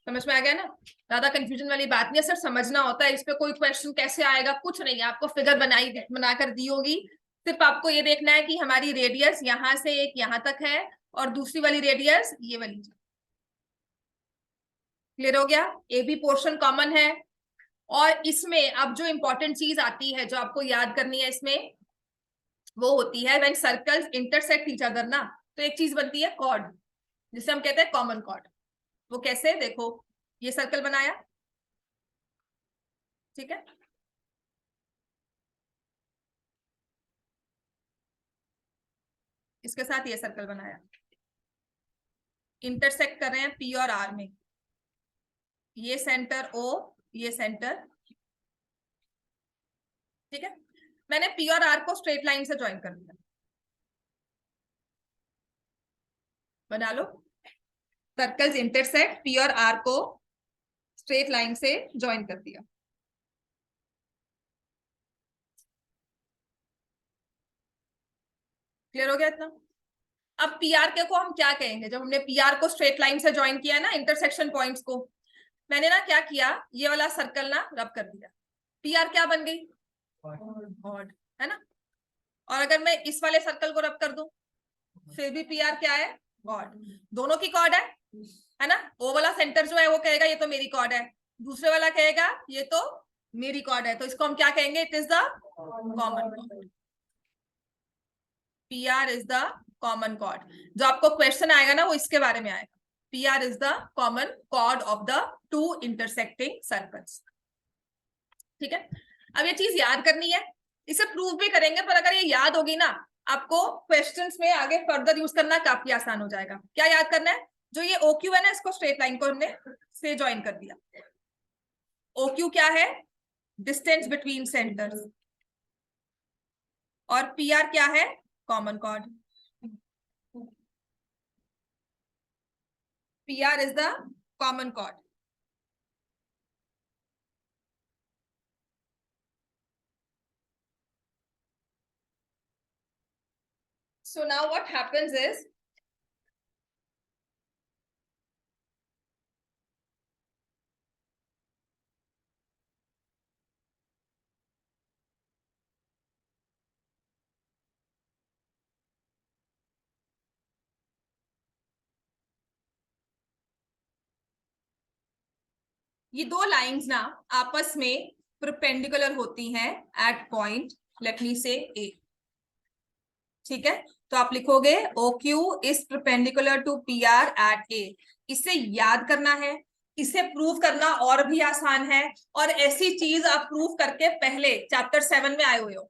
समझ में आ गया ना, ज्यादा कंफ्यूजन वाली बात नहीं है, सर समझना होता है, इस पे कोई क्वेश्चन कैसे आएगा, कुछ नहीं है, आपको फिगर बनाकर दी होगी, सिर्फ आपको ये देखना है कि हमारी रेडियस यहां से एक यहां तक है, और दूसरी वाली रेडियस ये वाली, क्लियर हो गया, ए बी पोर्शन कॉमन है। और इसमें अब जो इंपॉर्टेंट चीज आती है जो आपको याद करनी है इसमें, वो होती है when circles intersect each other ना, तो एक चीज बनती है कॉर्ड, जिसे हम कहते हैं कॉमन कॉर्ड, वो कैसे, देखो ये सर्कल बनाया, ठीक है, इसके साथ ये सर्कल बनाया, इंटरसेक्ट कर रहे हैं पी और आर में, ये सेंटर ओ, ये सेंटर, ठीक है। मैंने पी और आर को स्ट्रेट लाइन से ज्वाइन कर दिया, बना लो। सर्कल्स इंटरसेक्ट, पी और आर को स्ट्रेट लाइन से ज्वाइन कर दिया। क्लियर हो गया इतना? अब पीआर के को हम क्या कहेंगे? जब हमने पीआर को स्ट्रेट लाइन से ज्वाइन किया ना इंटरसेक्शन पॉइंट्स को, मैंने ना क्या किया, ये वाला सर्कल ना रब कर दिया, पीआर क्या बन गई? ऑड, है ना। और अगर मैं इस वाले सर्कल को रब कर दूं, फिर भी पीआर क्या है? ऑड। दोनों की कॉर्ड है ना। ओ वाला सेंटर जो है वो कहेगा ये तो मेरी कॉर्ड है, दूसरे वाला कहेगा ये तो मेरी कॉर्ड है, तो इसको हम क्या कहेंगे? It is the common chord. PR is the common chord. जो आपको क्वेश्चन आएगा ना वो इसके बारे में आएगा, PR is the common chord of the two intersecting circles. ठीक है, अब ये चीज याद करनी है, इसे प्रूव भी करेंगे, पर अगर ये याद होगी ना आपको क्वेश्चंस में आगे फर्दर यूज करना काफी आसान हो जाएगा। क्या याद करना है? जो ये OQ है ना, इसको स्ट्रेट लाइन को हमने से ज्वाइन कर दिया। OQ क्या है? Distance between centres. और PR क्या है? Common chord. PR is the common chord. So now what happens is, ये दो लाइंस ना आपस में परपेंडिकुलर होती हैं एट पॉइंट, लेट मी से ए। ठीक है, तो आप लिखोगे OQ is perpendicular to PR at A. इसे याद करना है, इसे प्रूव करना और भी आसान है, और ऐसी चीज आप प्रूव करके पहले चैप्टर 7 में आए हुए हो।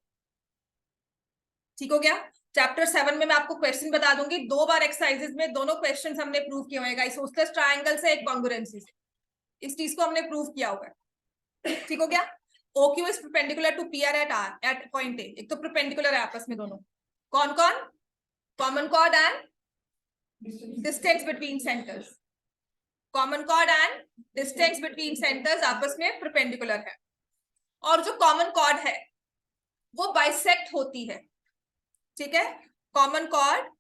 ठीक हो गया? चैप्टर 7 में मैं आपको क्वेश्चन बता दूंगी, 2 बार एक्सरसाइजेस में दोनों क्वेश्चन हमने प्रूव किए होंगे, इसोस्सेलेस ट्रायंगल से, एक कॉन्ग्रुएंसी से, इस चीज को हमने प्रूव किया होगा। ठीक हो गया? OQ is perpendicular to PR at R at point A. एक तो परपेंडिकुलर है आपस में दोनों, कौन कौन? Common chord and distance between centres. Common chord and distance between centres आपस में परपेंडिकुलर है, और जो कॉमन कॉर्ड है वो बाइसेक्ट होती है। ठीक है, कॉमन कॉर्ड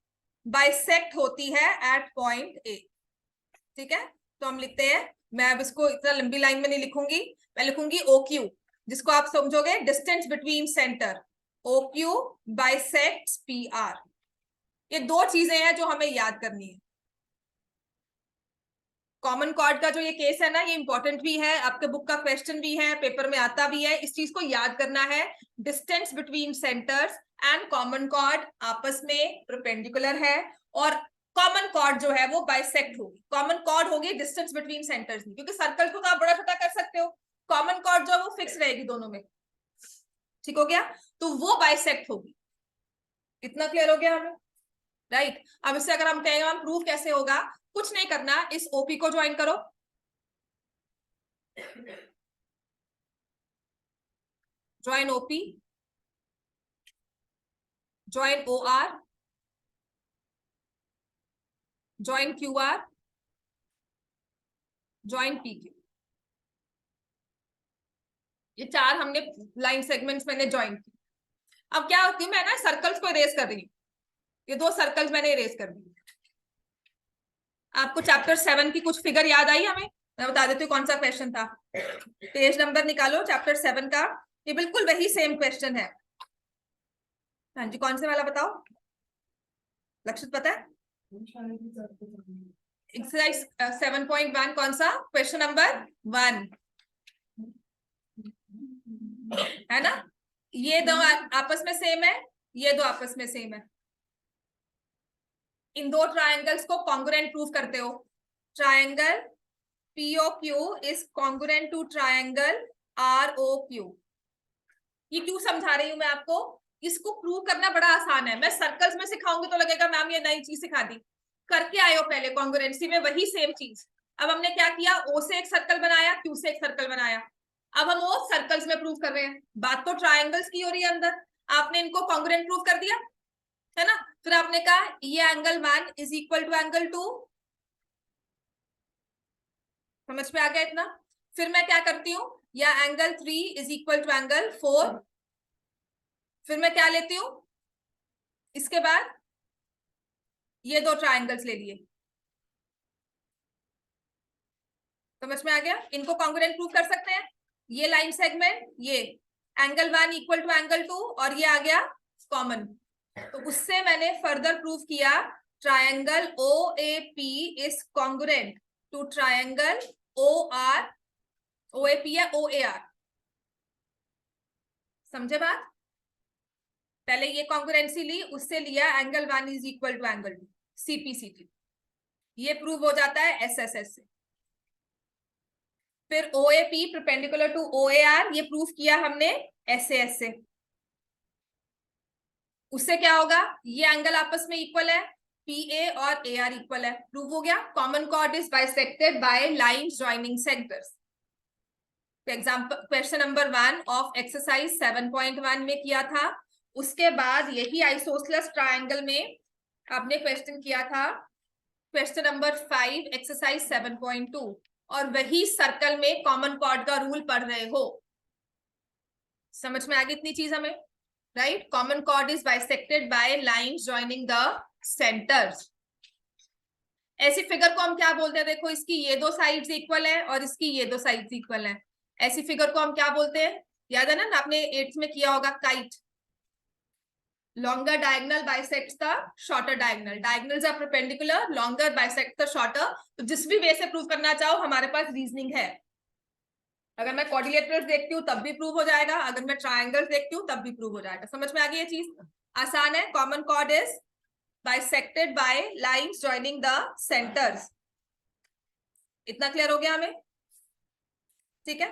बाइसेक्ट होती है एट पॉइंट ए। ठीक है, तो हम लिखते हैं, मैं अब इसको इतना लंबी लाइन में नहीं लिखूंगी, मैं लिखूंगी OQ, जिसको आप समझोगे distance between centre. OQ bisects PR। ये दो चीजें हैं जो हमें याद करनी है। कॉमन कॉर्ड का जो ये केस है ना, ये इंपॉर्टेंट भी है, आपके बुक का क्वेश्चन भी है, पेपर में आता भी है, इस चीज को याद करना है। Distance between centres and common chord आपस में परपेंडिकुलर है, और कॉमन कॉर्ड जो है वो बाइसेक्ट होगी। कॉमन कॉर्ड होगी डिस्टेंस बिटवीन सेंटर्स, क्योंकि सर्कल को तो आप बड़ा छोटा कर सकते हो, कॉमन कॉर्ड जो है वो फिक्स रहेगी दोनों में। ठीक हो गया? तो वो बाइसेक्ट होगी। इतना क्लियर हो गया हमें? राइट। अब इससे अगर हम कहेंगे हम प्रूफ कैसे होगा, कुछ नहीं करना, इस OP को ज्वाइन करो, join OP, join OR, join QR, join PQ। ये चार हमने लाइन सेगमेंट्स मैंने ज्वाइन की। अब क्या होती है, मैं ना सर्कल्स को इरेज कर रही हूँ, ये दो सर्कल्स मैंने इरेज कर दी। आपको चैप्टर 7 की कुछ फिगर याद आई हमें? मैं बता देती हूँ कौन सा क्वेश्चन था। पेज नंबर निकालो चैप्टर 7 का, ये बिल्कुल वही सेम क्वेश्चन है। हाँ जी, कौन से वाला बताओ, लक्षित पता है? एक्सरसाइज 7.1 कौन सा? क्वेश्चन नंबर 1 है ना। ये दो आपस में सेम है, ये दो आपस में सेम है। इन दो ट्रायंगल्स को कॉन्ग्रुएंट प्रूव करते हो। Triangle POQ is congruent to triangle ROQ। ये क्यों समझा रही हूं मैं आपको? इसको प्रूव करना बड़ा आसान है, मैं सर्कल्स में सिखाऊंगी तो लगेगा मैम ये नई चीज सिखा दी, करके आए हो पहले कॉन्ग्रुएंसी में, वही सेम चीज। अब हमने क्या किया, ओ से एक सर्कल बनाया, क्यू से एक सर्कल बनाया, अब हम वो सर्कल्स में प्रूव कर रहे हैं। बात तो ट्रायंगल्स की हो रही है अंदर, आपने इनको कॉन्ग्रुएंट प्रूव कर दिया है ना। फिर आपने कहा ये angle 1 is equal to angle 2, समझ में आ गया इतना। फिर मैं क्या करती हूँ, या angle 3 is equal to angle 4, फिर मैं क्या लेती हूँ, इसके बाद ये दो ट्रायंगल्स ले लिए, समझ में आ गया। इनको कॉन्ग्रुएंट प्रूव कर सकते हैं, ये लाइन सेगमेंट, ये एंगल 1 इक्वल टू एंगल 2, और ये आ गया कॉमन। तो उससे मैंने फर्दर प्रूव किया triangle OAP is congruent to triangle OR, OAP है OAR, समझे बात। पहले ये कॉन्ग्रुएंसी ली, उससे लिया angle 1 is equal to angle 2, CPCT, ये प्रूव हो जाता है SSS से। फिर OAP परपेंडिकुलर टू OAR, ये प्रूफ किया हमने SAS से। उससे क्या होगा, ये एंगल आपस में इक्वल है, PA और AR इक्वल है, प्रूव हो गया। Common chord is bisected by lines joining sectors. Example question number 1 of exercise 7.1 में किया था। उसके बाद यही आइसोसेलेस ट्रायंगल में आपने क्वेश्चन किया था क्वेश्चन नंबर 5 एक्सरसाइज 7.2, और वही सर्कल में कॉमन कॉर्ड का रूल पढ़ रहे हो। समझ में आ गई इतनी चीज हमें, right. Common chord is bisected by lines joining the centres. ऐसी फिगर को हम क्या बोलते हैं, देखो इसकी ये दो साइड्स इक्वल है और इसकी ये दो साइड्स इक्वल है, ऐसी फिगर को हम क्या बोलते हैं, याद है ना, आपने 8th में किया होगा, kite. longer diagonal bisects the shorter diagonal, diagonals are perpendicular, longer bisects the shorter। तो जिस भी वे से प्रूव करना चाहो हमारे पास रीजनिंग है। अगर मैं क्वाड्रिलेटरल्स देखती हूँ तब भी प्रूव हो जाएगा, अगर मैं ट्रायंगल्स देखती हूँ तब भी प्रूव हो जाएगा। समझ में आ गई ये चीज, आसान है। Common chord is bisected by lines joining the centres. इतना क्लियर हो गया हमें, ठीक है,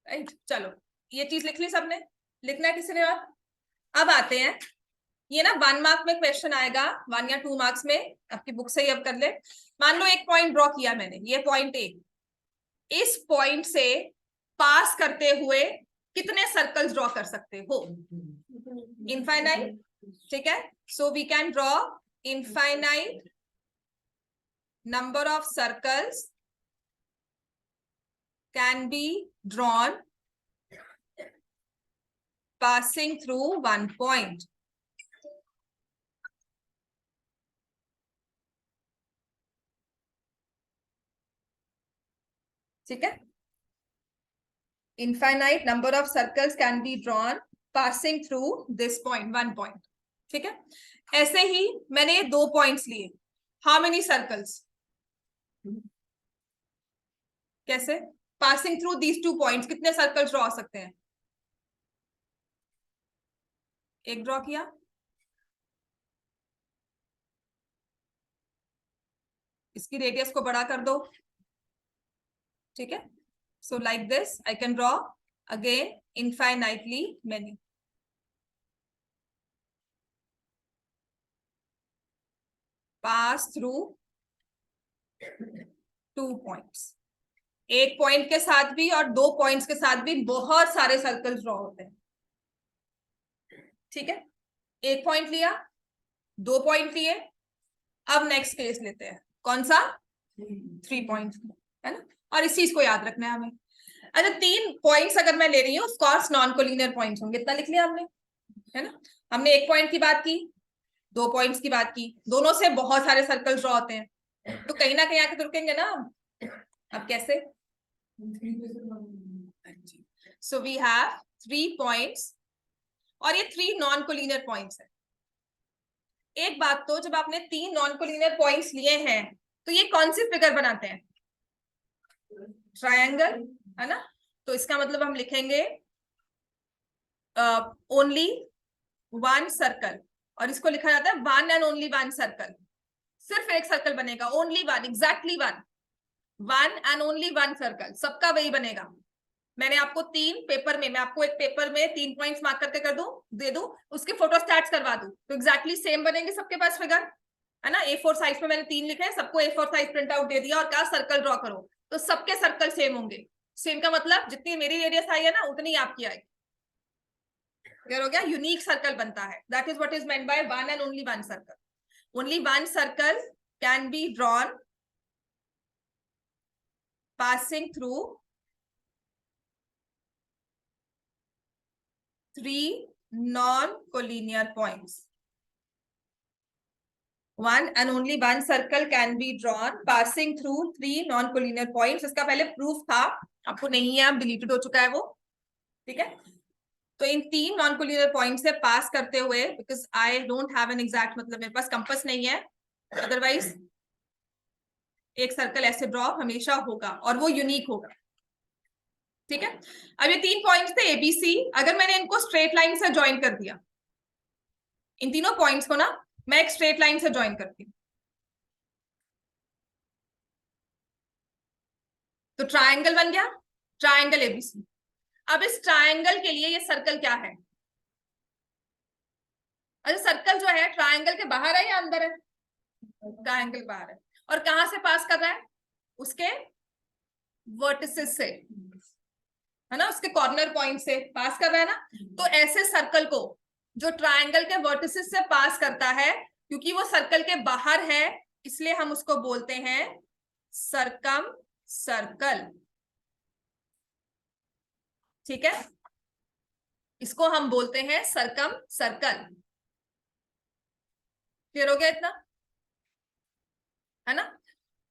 राइट। चलो ये चीज लिख ली सबने, लिखना है किसी ने और। अब आते हैं, ये ना 1 मार्क में क्वेश्चन आएगा, 1 या 2 मार्क्स में, आपकी बुक से ही अब कर ले। मान लो एक पॉइंट ड्रॉ किया मैंने, ये पॉइंट ए, इस पॉइंट से पास करते हुए कितने सर्कल्स ड्रॉ कर सकते हो, इनफाइनाइट, ठीक है। So we can draw infinite number of circles can be drawn passing through one point। ठीक है, infinite number of circles can be drawn passing through this point, one point। ठीक है, ऐसे ही मैंने 2 पॉइंट्स लिए, how many circles, कैसे passing through these 2 points, कितने सर्कल्स ड्रॉ हो सकते हैं। एक ड्रॉ किया, इसकी रेडियस को बड़ा कर दो, ठीक है। So like this I can draw again infinitely many. Pass through 2 points, एक पॉइंट के साथ भी और 2 पॉइंट्स के साथ भी बहुत सारे सर्कल्स ड्रॉ होते हैं, ठीक है। एक पॉइंट लिया, 2 पॉइंट लिए, अब नेक्स्ट केस लेते हैं, कौन सा, 3 पॉइंट, है ना। और इस चीज को याद रखना है हमें। अच्छा 3 पॉइंट्स अगर मैं ले रही हूँ, of course non collinear points होंगे, इतना लिख लिया हमने, है ना। हमने 1 पॉइंट की बात की, 2 पॉइंट्स की बात की, दोनों से बहुत सारे सर्कल्स ड्रॉ होते हैं, तो कहीं ना कहीं आके तो रुकेंगे ना। अब कैसे, सो वी हैव 3 पॉइंट्स, और ये 3 नॉन कोलिनियर पॉइंट्स है। एक बात तो, जब आपने 3 नॉन कोलिनियर पॉइंट्स लिए हैं तो ये कौन सी फिगर बनाते हैं, ट्रायंगल, है ना। तो इसका मतलब हम लिखेंगे ओनली 1 सर्कल, और इसको लिखा जाता है 1 एंड ओनली 1 सर्कल। सिर्फ एक सर्कल बनेगा, only 1, exactly 1 and only 1 circle, सबका वही बनेगा। मैंने आपको 3 पेपर में, मैं आपको एक पेपर में 3 पॉइंट्स मार्क करके कर दूं, दे दूं, उसके फोटोस्टैट्स करवा दूं, तो एग्जैक्टली सेम बनेंगे सबके पास फिगर। है ना। A4 साइज में मैंने 3 लिखे हैं, सबको A4 साइज प्रिंट आउट दे दिया और कहा सर्कल ड्रॉ करो, तो सबके सर्कल सेम होंगे। सेम का मतलब जितनी मेरी रेडियस आई है ना उतनी आपकी आएगी। क्लियर हो गया? यूनिक सर्कल बनता है, that is what is meant by one and only one circle. Only one circle can be drawn passing through 3 non-collinear points. One and only one circle can be drawn passing through 3 non-collinear points. इसका पहले प्रूफ था, आपको नहीं है, अब डिलीटेड हो चुका है वो, ठीक है। तो इन 3 non-collinear points से पास करते हुए, because I don't have an exact, मतलब मेरे पास कंपास नहीं है, अदरवाइज एक सर्कल ऐसे ड्रॉ हमेशा होगा और वो यूनिक होगा, ठीक है। अब ये 3 पॉइंट्स थे एबीसी, अगर मैंने इनको स्ट्रेट लाइन से ज्वाइन कर दिया, इन तीनों पॉइंट्स को ना मैं एक स्ट्रेट लाइन से ज्वाइन करती हूँ, तो ट्रायंगल बन गया, ट्रायंगल एबीसी। अब इस ट्रायंगल के लिए ये सर्कल क्या है? अच्छा, सर्कल जो है ट्रायंगल के बाहर है या अंदर है? ट्रायंगल बाहर है। और कहां से पास कर रहा है? उसके वर्टिसेस से, है ना, उसके कॉर्नर पॉइंट से पास कर रहा है ना। तो ऐसे सर्कल को जो ट्रायंगल के वर्टिसेस से पास करता है, क्योंकि वो सर्कल के बाहर है, इसलिए हम उसको बोलते हैं सरकम सर्कल, ठीक है। इसको हम बोलते हैं सरकम सर्कल। क्लियर हो गया इतना, है ना।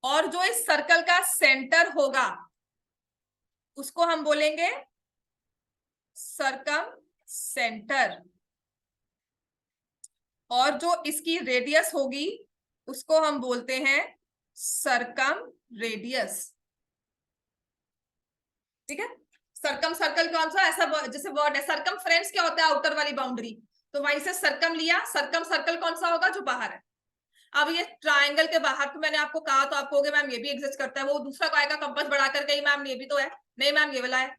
और जो इस सर्कल का सेंटर होगा उसको हम बोलेंगे सरकम सेंटर, और जो इसकी रेडियस होगी उसको हम बोलते हैं सरकम रेडियस, ठीक है। सरकम सर्कल कौन सा? ऐसा जैसे वर्ड है सरकम फ्रेंड्स, क्या होता है? आउटर वाली बाउंड्री, तो वहीं से सरकम लिया। सरकम सर्कल कौन सा होगा? जो बाहर है। अब ये ट्रायंगल के बाहर, तो मैंने आपको कहा, तो आप कहोगे मैम ये भी एग्जिस्ट करता है, वो दूसरा काय का कंपास बढ़ा कर गई मैम, ये भी तो है। नहीं मैम, ये वाला है।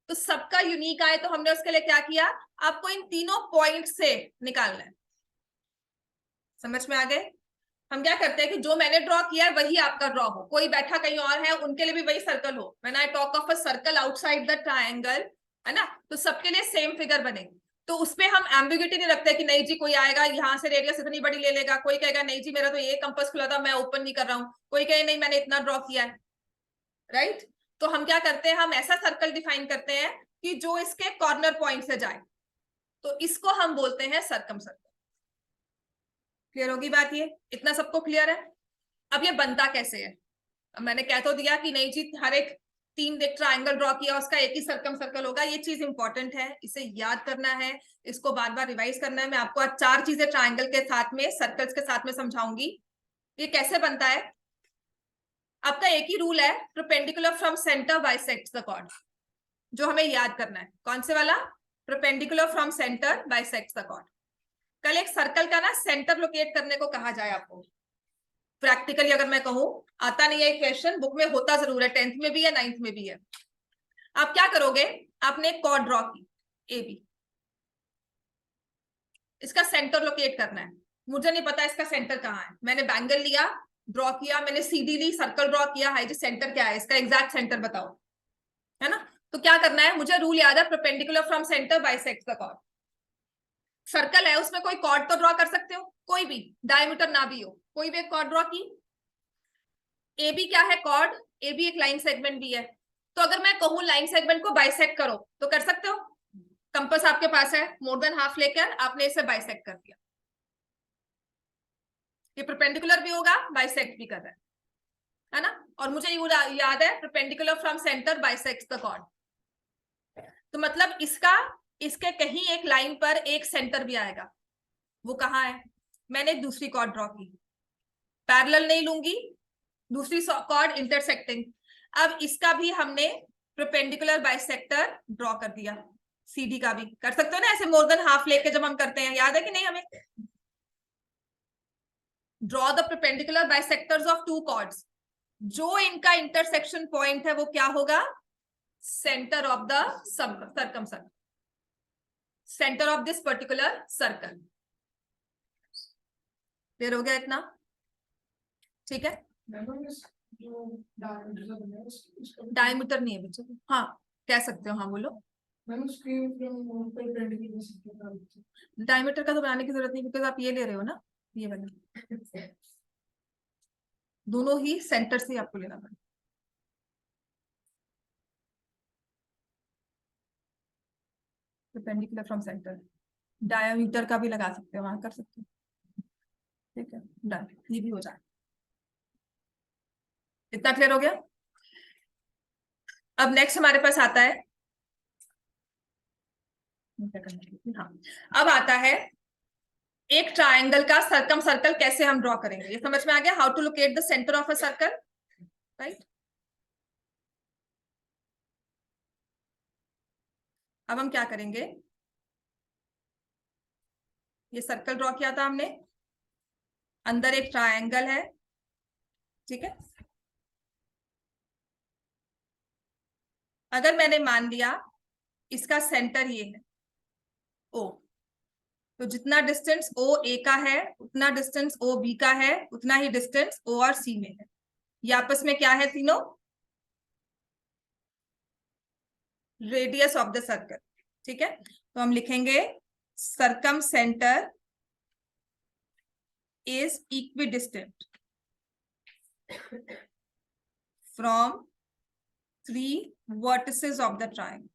तो सबका यूनिक आए तो हमने उसके लिए क्या किया? आपको इन तीनों पॉइंट से निकालना है। समझ में आ गए? हम क्या करते हैं कि जो मैंने ड्रॉ किया है वही आपका ड्रॉ हो, कोई बैठा कहीं और है उनके लिए भी वही सर्कल हो। When I talk of a circle outside the triangle, है ना, तो सबके लिए सेम फिगर बने। तो उसमें हम एम्बिग्यूटी नहीं रखते कि नहीं जी कोई आएगा यहाँ से रेडियस इतनी बड़ी ले लेगा, कोई कहेगा नहीं जी मेरा तो ये कंपास खुला था मैं ओपन नहीं कर रहा हूँ, कोई कहे नहीं मैंने इतना ड्रॉ किया है, राइट। तो हम क्या करते हैं, हम ऐसा सर्कल डिफाइन करते हैं कि जो इसके कॉर्नर पॉइंट से जाए, तो इसको हम बोलते हैं सरकम सर्कल। क्लियर होगी बात? ये इतना सबको क्लियर है? अब ये बनता कैसे है? अब मैंने कह तो दिया कि नहीं जी हर एक 3 ट्रायंगल ड्रॉ किया उसका एक ही सरकम सर्कल होगा, ये चीज इंपॉर्टेंट है, इसे याद करना है, इसको बार बार रिवाइज करना है। मैं आपको आज 4 चीजें ट्रायंगल के साथ में, सर्कल्स के साथ में समझाऊंगी। ये कैसे बनता है? आपका एक ही रूल है, perpendicular from centre bisects the chord, जो हमें याद करना है। कौन से वाला? Perpendicular from centre bisects the chord. कल एक सर्कल का ना सेंटर लोकेट करने को कहा जाए आपको, प्रैक्टिकली अगर मैं कहूं, आता नहीं है क्वेश्चन, बुक में होता जरूर है, 10th में भी है 9th में भी है। आप क्या करोगे? आपने एक कॉर्ड ड्रॉ की ए बी, इसका सेंटर लोकेट करना है। मुझे नहीं पता इसका सेंटर कहाँ है, मैंने बैंगल लिया, ड्रॉ किया, मैंने सीडी ली, सर्कल ड्रॉ किया है, जो सेंटर क्या है, इसका एग्जैक्ट सेंटर बताओ, है ना। तो क्या करना है, मुझे रूल याद है, perpendicular from centre bisects the chord. Circle है उसमें कोई कॉर्ड तो ड्रॉ कर सकते हो, कोई भी, डायमीटर ना भी हो, कोई भी एक कॉर्ड ड्रॉ की। ए बी क्या है? कॉर्ड। ए बी एक लाइन सेगमेंट भी है, तो अगर मैं कहूं लाइन सेगमेंट को बाइसेक्ट करो तो कर सकते हो। कंपास आपके पास है, मोर देन हाफ लेकर आपने इसे बाइसेक्ट कर दिया, ये परपेंडिकुलर भी होगा, बाइसेक्ट भी कर रहा है ना। और मुझे ये याद है, perpendicular from centre bisects the chord, तो मतलब इसका, इसके कहीं एक लाइन पर एक सेंटर भी आएगा, वो कहाँ है? मैंने एक दूसरी कॉर्ड ड्रॉ की, पैरेलल नहीं लूंगी, दूसरी कॉर्ड इंटरसेक्टिंग। अब इसका भी हमने परपेंडिकुलर बाइसेक्टर ड्रॉ कर दिया, सीडी का भी कर सकते हो ना ऐसे, मोर देन हाफ लेके जब हम करते हैं, याद है कि नहीं हमें? Draw the perpendicular bisectors of 2 chords, जो इनका इंटरसेक्शन पॉइंट है वो क्या होगा? Centre of the circumcircle, centre of this particular circle. Clear हो गया इतना? ठीक है, डायमीटर नहीं है बच्चों, हाँ कह सकते हो, हाँ बोलो। डायमीटर का तो बनाने की जरूरत नहीं, बिकॉज आप ये ले रहे हो ना, ये वाला, दोनों ही सेंटर से आपको लेना पड़ेगा। परपेंडिकुलर फ्रॉम सेंटर, डायमीटर का भी लगा सकते हो, वहां कर सकते हो, ठीक है डन, ये भी हो जाए। इतना क्लियर हो गया। अब नेक्स्ट हमारे पास आता है, हाँ अब आता है एक ट्रायंगल का सरकम सर्कल कैसे हम ड्रॉ करेंगे, ये समझ में आ गया, how to locate the centre of a circle, right. अब हम क्या करेंगे, ये सर्कल ड्रॉ किया था हमने, अंदर एक ट्रायंगल है, ठीक है। अगर मैंने मान लिया इसका सेंटर ये है ओ, तो जितना डिस्टेंस ओ ए का है उतना डिस्टेंस ओ बी का है, उतना ही डिस्टेंस ओ और सी में है। ये आपस में क्या है तीनों, रेडियस ऑफ द सर्कल, ठीक है। तो हम लिखेंगे circum centre is equidistant from 3 vertices of the triangle.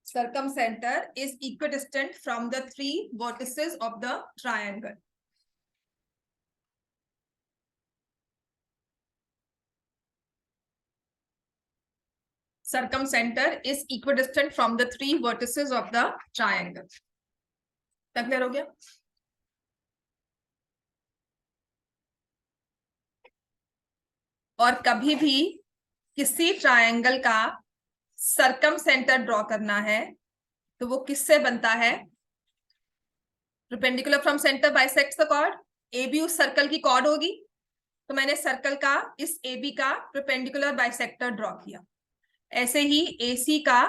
Circumcenter is equidistant from the 3 vertices of the triangle. Circumcenter is equidistant from the 3 vertices of the triangle. तक क्लियर हो गया। और कभी भी किसी ट्रायंगल का सरकम सेंटर ड्रॉ करना है तो वो किससे बनता है, perpendicular from centre bisects the chord, A B उस सर्कल की कॉर्ड होगी, तो मैंने सर्कल का इस ए बी का परपेंडिकुलर बाइसेक्टर ड्रॉ किया, ऐसे ही AC का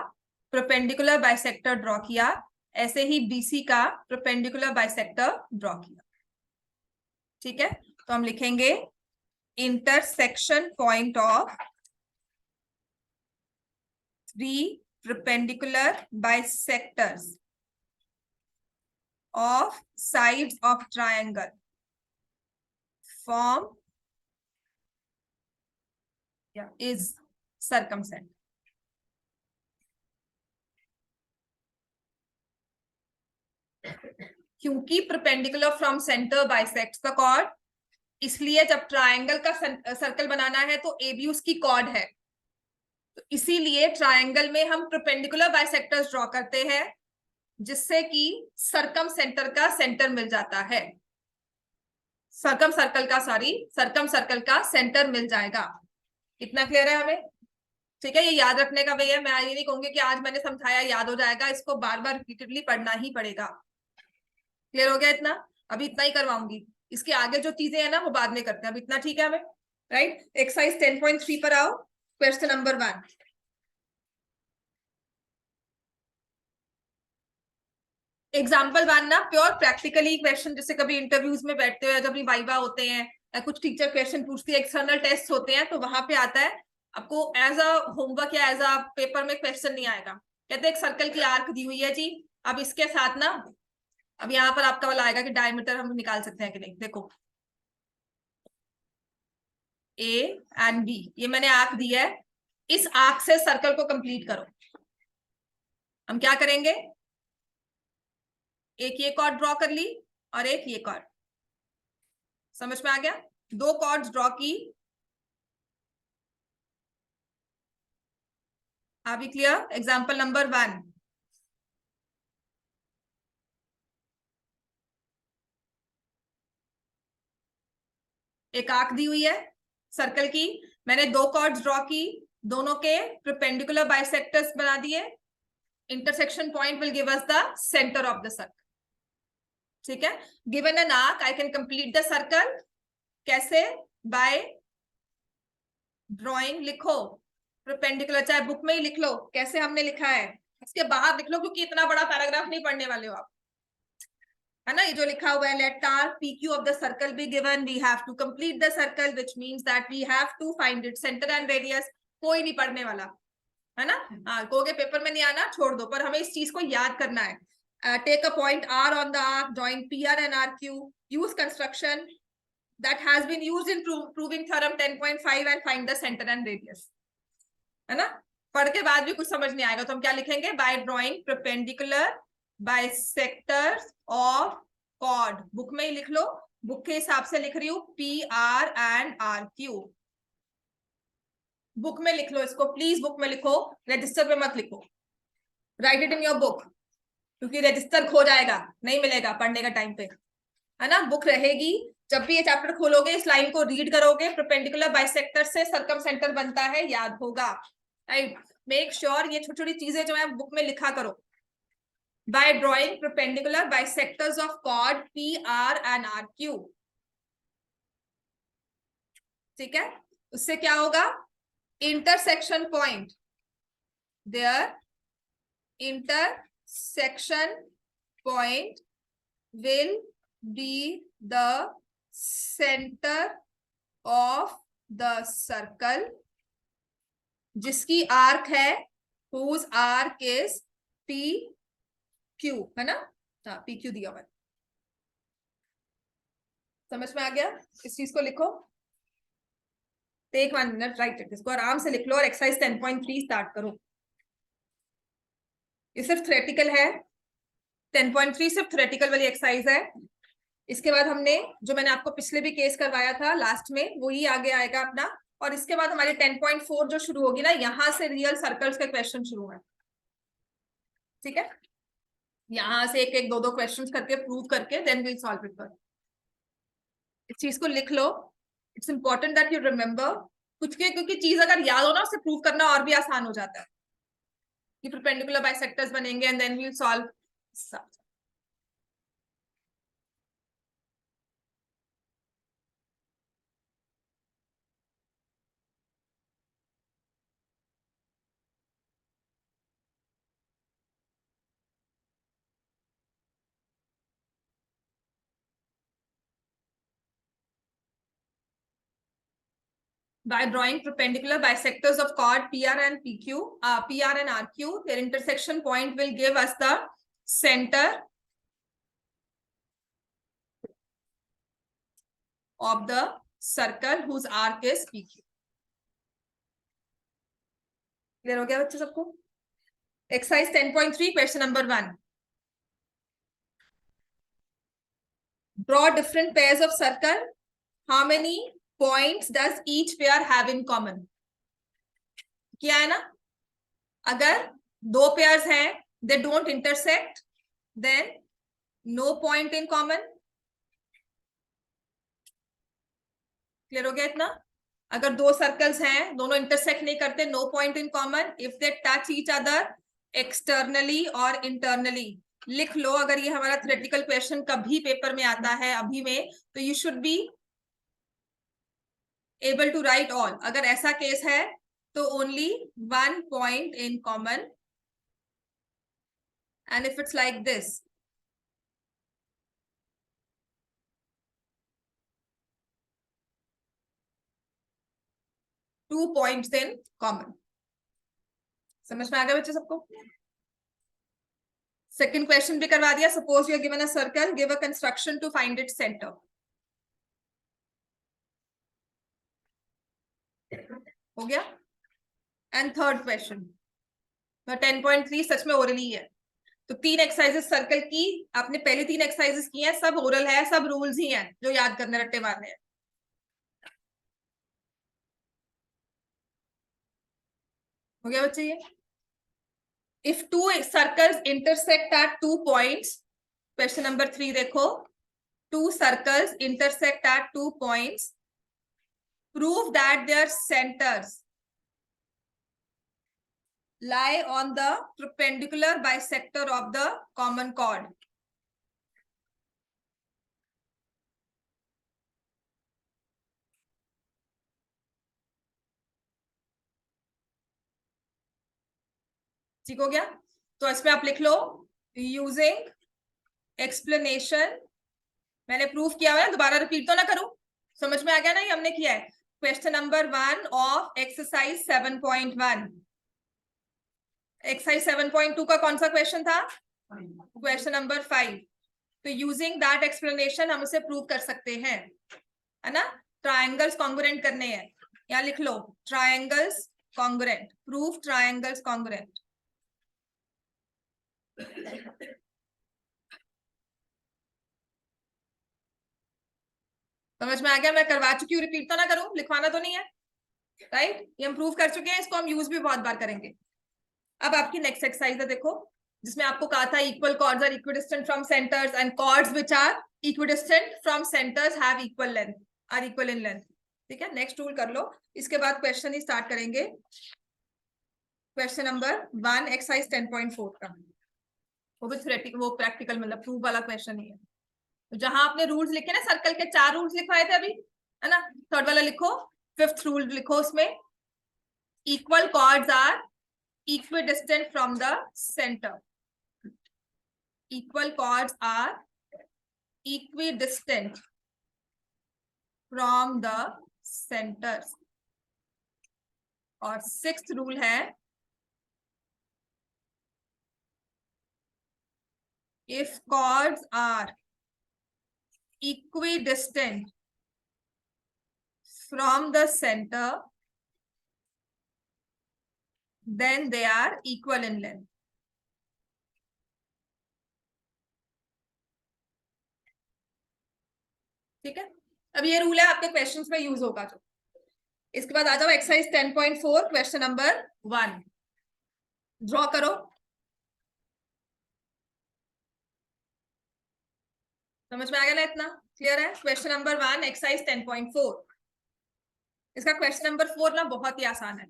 परपेंडिकुलर बाइसेक्टर ड्रॉ किया, ऐसे ही BC का परपेंडिकुलर बाइसेक्टर ड्रॉ किया, ठीक है। तो हम लिखेंगे intersection point of 3 perpendicular bisectors of sides of triangle form is circumcenter. क्योंकि perpendicular from centre bisects the chord, इसलिए जब ट्रायंगल का सर्कल बनाना है तो ए बी उसकी कॉर्ड है, तो इसीलिए ट्रायंगल में हम परपेंडिकुलर बाइसेक्टर्स ड्रॉ करते हैं जिससे कि सर्कम सेंटर का सेंटर मिल जाता है, सर्कम सर्कल का सेंटर मिल जाएगा। इतना क्लियर है हमें, ठीक है। ये याद रखने का वे है, मैं ये नहीं कहूंगी कि आज मैंने समझाया याद हो जाएगा, इसको बार बार रिपीटेडली पढ़ना ही पड़ेगा। क्लियर हो गया इतना, अभी इतना ही करवाऊंगी, इसके आगे जो चीजें हैं ना वो बाद में करते हैं, अब इतना ठीक है हमें, राइट। एक्सरसाइज 10.3 पर आओ, क्वेश्चन नंबर 1। एग्जाम्पल 1 ना प्योर प्रैक्टिकली क्वेश्चन, जैसे कभी इंटरव्यूज में बैठते हो, जब वाइवा होते हैं या कुछ टीचर क्वेश्चन पूछती है, एक्सटर्नल टेस्ट होते हैं, तो वहां पे आता है आपको एज अ होमवर्क या एज अ पेपर में क्वेश्चन नहीं आएगा, कहते हैं एक सर्कल की आर्क दी हुई है जी, अब इसके साथ ना, अब यहाँ पर आपका वाला आएगा कि डायमीटर हम निकाल सकते हैं कि नहीं, देखो A एंड B, ये मैंने आर्क दी है, इस आर्क से सर्कल को कंप्लीट करो। हम क्या करेंगे, एक ये कॉर्ड ड्रॉ कर ली और एक ये कॉर्ड, समझ में आ गया, 2 कॉर्ड्स ड्रॉ की, अभी क्लियर। एग्जाम्पल नंबर 1, एक आर्क दी हुई है सर्कल की, मैंने 2 कॉर्ड्स ड्रॉ की, दोनों के परपेंडिकुलर बाइसेक्टर्स बना दिए, intersection point will give us the centre of the circle, ठीक है। Given an arc I can complete the circle, कैसे, बाय ड्रॉइंग, लिखो परपेंडिकुलर, चाहे बुक में ही लिख लो कैसे हमने लिखा है, इसके बाहर लिख लो क्योंकि इतना बड़ा पैराग्राफ नहीं पढ़ने वाले हो आप, है ना, ये जो लिखा हुआ है, let R P Q of the circle be given, we have to complete the circle which means that we have to find it centre and radius. कोई नहीं पढ़ने वाला, है ना, हाँ, कहोगे पेपर में नहीं आना, छोड़ दो, पर हमें इस चीज को याद करना है। Take a point R on the arc, join P R and R Q, use construction that has been used in proving theorem 10.5 and find the center and radius, है ना। पढ़ के बाद भी कुछ समझ नहीं आएगा तो हम क्या लिखेंगे, by drawing perpendicular bisectors of chord. Book में ही लिख लो, बुक के हिसाब से लिख रही हूँ, P R and R Q. Book में लिख लो इसको, प्लीज बुक में लिखो, रजिस्टर पे मत लिखो, right it in your book, क्योंकि रजिस्टर खो जाएगा, नहीं मिलेगा पढ़ने का टाइम पे, है ना। बुक रहेगी, जब भी ये चैप्टर खोलोगे इस लाइन को रीड करोगे, परपेंडिकुलर बाइसेक्टर से सर्कम सेंटर बनता है, याद होगा, राइट। मेक श्योर ये छोटी छोटी चीजें जो है बुक में लिखा करो। By drawing perpendicular bisectors of chord P R and R Q, ठीक है। उससे क्या होगा, intersection point, their intersection point will be the center of the circle जिसकी आर्क है, whose arc is PQ, है ना, हाँ PQ दिया हुआ है, समझ में आ गया। इस चीज को लिखो, टेक 1 मिनट, राइट इट, इसको आराम से लिख लो और एक्सरसाइज 10.3 स्टार्ट करो। ये सिर्फ थ्योरेटिकल है, 10.3 सिर्फ थ्योरेटिकल वाली एक्सरसाइज है। इसके बाद हमने जो मैंने आपको पिछले भी केस करवाया था लास्ट में, वही आगे आएगा अपना, और इसके बाद हमारी 10.4 जो शुरू होगी ना, यहां से रियल सर्कल्स के क्वेश्चन शुरू है, ठीक है। यहां से एक एक दो दो क्वेश्चंस करके प्रूव करके देन विल सॉल्व इट पर। इस चीज को लिख लो, it's important that you remember कुछ के, क्योंकि चीज अगर याद हो ना उसे प्रूव करना और भी आसान हो जाता है, कि परपेंडिकुलर बाइसेक्टर्स बनेंगे and then will solve. By drawing perpendicular bisectors of chord PR and PQ, PR and RQ, their intersection point will give us the center of the circle whose arc is PQ. Clear हो गया बच्चे सबको? Exercise 10.3, question number 1. Draw different pairs of circle. How many points does each pair have in common? क्या है ना, अगर दो पेयर्स हैं, they don't intersect, then no point in common. Clear हो गया इतना? अगर दो सर्कल्स हैं, दोनों इंटरसेक्ट नहीं करते, no point in common. If they touch each other externally और इंटरनली, लिख लो। अगर ये हमारा थ्योरेटिकल क्वेश्चन कभी पेपर में आता है अभी में, तो you should be able to write all. अगर ऐसा केस है तो only one point in common, and if it's like this, two points in common. समझ में आ गया बच्चे सबको? सेकंड क्वेश्चन भी करवा दिया। Suppose you are given a circle, give a construction to find its centre. हो गया। एंड थर्ड क्वेश्चन 10.3 सच में ओरली है, तो 3 एक्सरसाइजेस सर्कल की आपने पहले 3 एक्सरसाइजेस की हैं, सब ओरल है, सब रूल्स ही हैं जो याद करने रट्टे मारने हैं। हो गया बच्चे ये? If two circles intersect at 2 points, question number 3 देखो, 2 circles intersect at 2 points, prove that there centres lie on the perpendicular bisector of the common chord. ठीक हो गया? तो इसमें आप लिख लो, यूजिंग एक्सप्लेनेशन मैंने प्रूव किया हुआ है, दोबारा रिपीट तो ना करूं, समझ में आ गया ना ये हमने किया है। Question number 1 of exercise 7.1। Exercise 7.2 का कौन सा क्वेश्चन था? Question number 5। तो यूजिंग दैट एक्सप्लेनेशन हम उसे प्रूव कर सकते हैं, है ना। ट्रायंगल्स कॉन्ग्रुएंट करने हैं, यहाँ लिख लो triangles congruent, proof triangles congruent. समझ में आ गया? मैं करवा चुकी हूँ, रिपीट तो ना करूं, लिखवाना तो नहीं है, राइट। ये हम प्रूव कर चुके हैं, इसको हम यूज भी बहुत बार करेंगे। अब आपकी नेक्स्ट एक्सरसाइज है, देखो, जिसमें आपको कहा था equal chords are equidistant from centres and chords which are equidistant from centres have equal length, are equal in length. ठीक है, नेक्स्ट रूल कर लो, इसके बाद क्वेश्चन ही स्टार्ट करेंगे। क्वेश्चन नंबर 1 एक्सरसाइज 10.4 का, वो भी थ्योरेटिकल, वो प्रैक्टिकल मतलब प्रूफ वाला क्वेश्चन ही है। तो जहां आपने रूल्स लिखे ना, सर्कल के 4 रूल्स लिखवाए थे अभी, है ना, थर्ड वाला लिखो, 5th रूल लिखो उसमें, equal chords are equidistant from the center. Equal chords are equidistant from the centers. और 6th रूल है, if chords are equidistant from the center then they are equal in length. ठीक है, अब ये रूल है आपके क्वेश्चंस में यूज होगा जो। इसके बाद आ जाओ एक्सरसाइज 10.4 क्वेश्चन नंबर 1, ड्रॉ करो। समझ में आ गया ना, इतना क्लियर है? Question number 1 exercise 10.4। इसका क्वेश्चन नंबर 4 ना बहुत ही आसान है।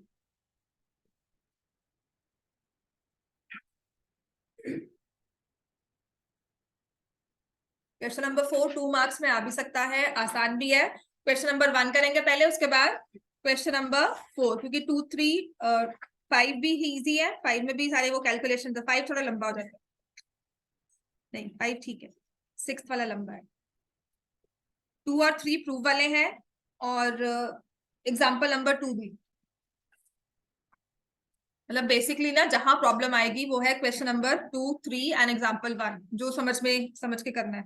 क्वेश्चन नंबर 4 2 मार्क्स में आ भी सकता है, आसान भी है। क्वेश्चन नंबर 1 करेंगे पहले, उसके बाद क्वेश्चन नंबर 4, क्योंकि 2 3 5 भी इजी है, 5 में भी सारे वो कैलकुलेशन, 5 थोड़ा लंबा हो जाएगा, नहीं 5 ठीक है, 6th वाला लंबा है। 2 और 3 प्रूव वाले हैं, और एग्जाम्पल नंबर 2 भी, मतलब बेसिकली ना जहां प्रॉब्लम आएगी वो है क्वेश्चन नंबर 2 3 एंड एग्जाम्पल 1, जो समझ के करना है।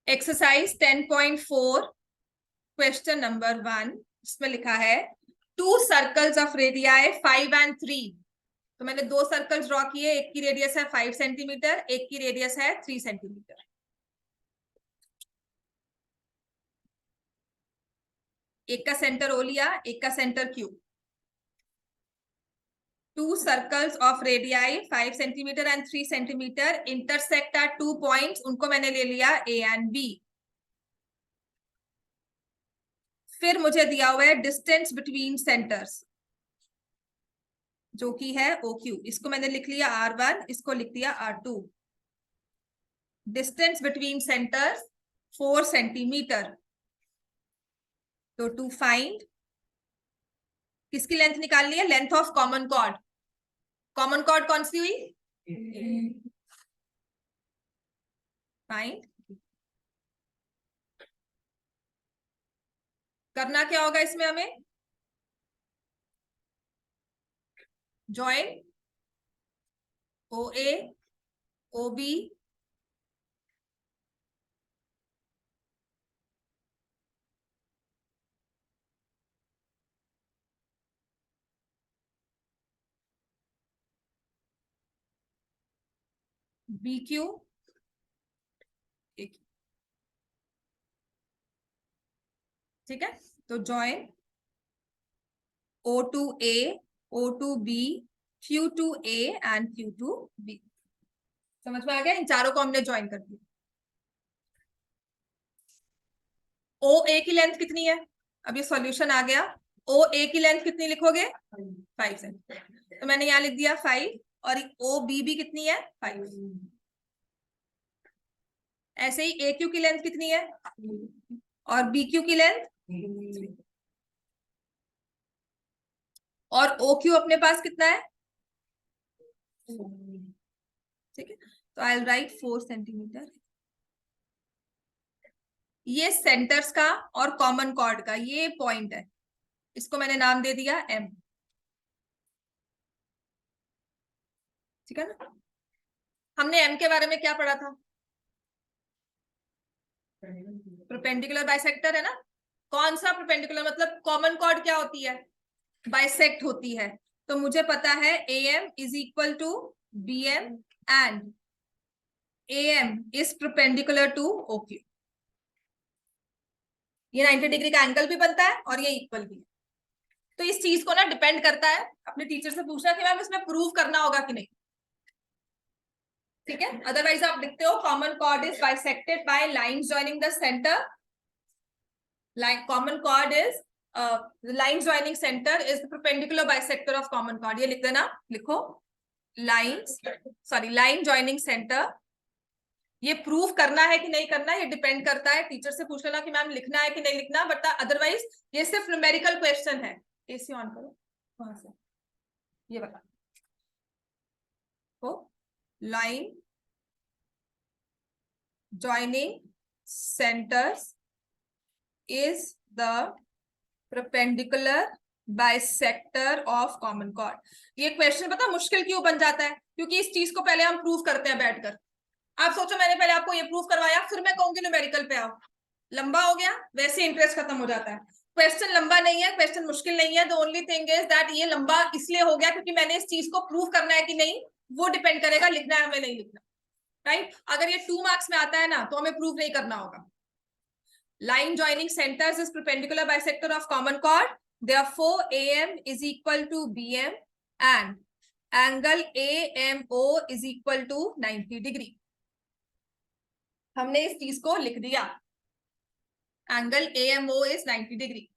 एक्सरसाइज 10.4 क्वेश्चन नंबर 1, इसमें लिखा है 2 सर्कल्स ऑफ रेडियाई 5 and 3। तो मैंने 2 सर्कल्स ड्रॉ किए, एक की रेडियस है 5 सेंटीमीटर, एक की रेडियस है 3 सेंटीमीटर। एक का सेंटर ओ लिया, एक का centre Q. 2 circles of radii 5 centimetre and 3 centimetre intersect at 2 points, उनको मैंने ले लिया ए एंड बी। फिर मुझे दिया हुआ है डिस्टेंस बिटवीन सेंटर्स, जो कि है ओ क्यू, इसको मैंने लिख लिया R1, इसको लिख दिया R2। Distance between centres 4 centimetre. तो टू फाइंड, किसकी लेंथ निकालनी है? Length of common chord. Common chord कौन सी हुई? फाइंड, करना क्या होगा इसमें हमें? Join O A O B B Q, ठीक है। तो join O to A, O to B, Q to A and Q to B. समझ में आ गया? इन चारों को हमने ज्वाइन कर दिया। ओ ए की लेंथ कितनी है? अब ये सॉल्यूशन आ गया। ओ ए की लेंथ कितनी लिखोगे? 5 सेंटीमीटर। तो मैंने यहाँ लिख दिया 5, और ओ बी भी कितनी है? 5। ऐसे ही ए क्यू की लेंथ कितनी है? और बी क्यू की लेंथ, और ओ क्यू अपने पास कितना है? ठीक है, तो आई राइट 4 सेंटीमीटर। ये सेंटर्स का और कॉमन कॉर्ड का ये पॉइंट है, इसको मैंने नाम दे दिया एम। ठीक है ना, हमने एम के बारे में क्या पढ़ा था? परपेंडिकुलर बाइसेक्टर है ना। कौन सा परपेंडिकुलर, मतलब कॉमन कॉर्ड क्या होती है? बाइसेक्ट होती है। तो मुझे पता है A M is equal to B M and A M is perpendicular to O Q. ये 90 डिग्री का एंगल भी बनता है और ये इक्वल भी है। तो इस चीज को ना डिपेंड करता है, अपने टीचर से पूछना कि मैम इसमें प्रूव करना होगा कि नहीं। ठीक है, अदरवाइज आप लिखते हो common chord is bisected by lines joining the centre. Common chord is line joining centre is the perpendicular bisector of common cord. ये लिख देना, लिखो लाइन ज्वाइनिंग सेंटर। ये प्रूव करना है कि नहीं करना, ये डिपेंड करता है, टीचर से पूछ लेना कि मैम लिखना है कि नहीं लिखना, बट अदरवाइज ये सिर्फ न्यूमेरिकल क्वेश्चन है। एसी ऑन करो वहां से, ये बता तो line joining centres is the perpendicular bisector of common cord. ये क्वेश्चन पता मुश्किल क्यों बन जाता है? क्योंकि इस चीज को पहले हम प्रूव करते हैं बैठकर। आप सोचो मैंने पहले आपको ये प्रूव करवाया, फिर मैं कहूंगी न्यूमेरिकल पे आओ, लंबा हो गया, वैसे इंटरेस्ट खत्म हो जाता है। क्वेश्चन लंबा नहीं है, क्वेश्चन मुश्किल नहीं है। The only thing is that ये लंबा इसलिए हो गया क्योंकि मैंने इस चीज को प्रूव करना है कि नहीं, वो डिपेंड करेगा लिखना है हमें नहीं लिखना। राइट, अगर ये 2 मार्क्स में आता है ना तो हमें प्रूव नहीं करना होगा। line joining centers is perpendicular bisector of common chord, therefore AM is equal to BM and angle AMO is equal to 90 degree। हमने इस चीज को लिख दिया, एंगल AMO is 90 डिग्री।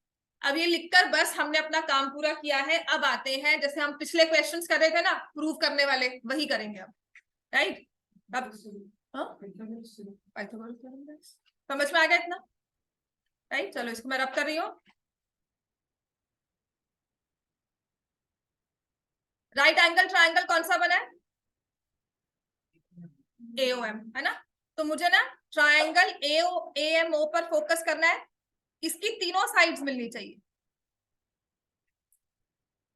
अब ये लिखकर बस हमने अपना काम पूरा किया है। अब आते हैं जैसे हम पिछले क्वेश्चंस कर रहे थे ना प्रूव करने वाले, वही करेंगे अब। राइट, अब समझ में आ गया इतना? राइट, चलो इसको मैं रब कर रही हूँ। राइट एंगल ट्राइंगल कौन सा बना है? AOM है ना। तो मुझे ना ट्राइंगल AMO पर फोकस करना है। इसकी तीनों साइड्स मिलनी चाहिए।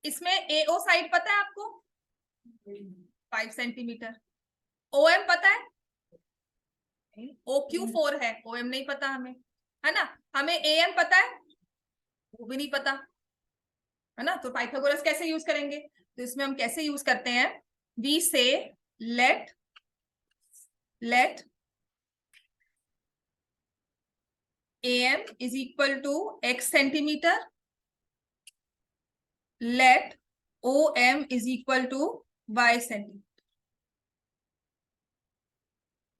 इसमें AO साइड पता है आपको 5 सेंटीमीटर, OM पता है, OQ 4 है, OM नहीं पता हमें, है ना। हमें AM पता है, वो भी नहीं पता, है ना। तो पाइथागोरस कैसे यूज करेंगे? तो इसमें हम कैसे यूज करते हैं? We say let AM is equal to x centimetre, let OM is equal to y centimetre.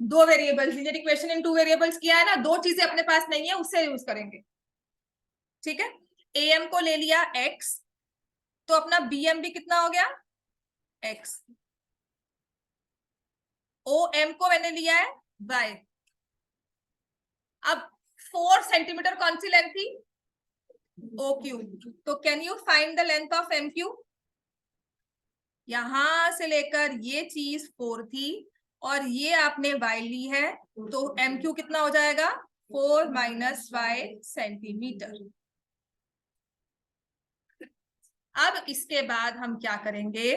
दो variables, linear equation in 2 variables किया है ना, 2 चीजें अपने पास नहीं है उससे यूज करेंगे। ठीक है, AM को ले लिया x, तो अपना BM भी कितना हो गया x, OM को मैंने लिया है y। अब 4 सेंटीमीटर कौन सी लेंथ थी? OQ। तो can you find the length of MQ? यहां से लेकर ये चीज 4 थी और ये आपने y ली है, तो MQ कितना हो जाएगा? 4 माइनस y सेंटीमीटर। अब इसके बाद हम क्या करेंगे?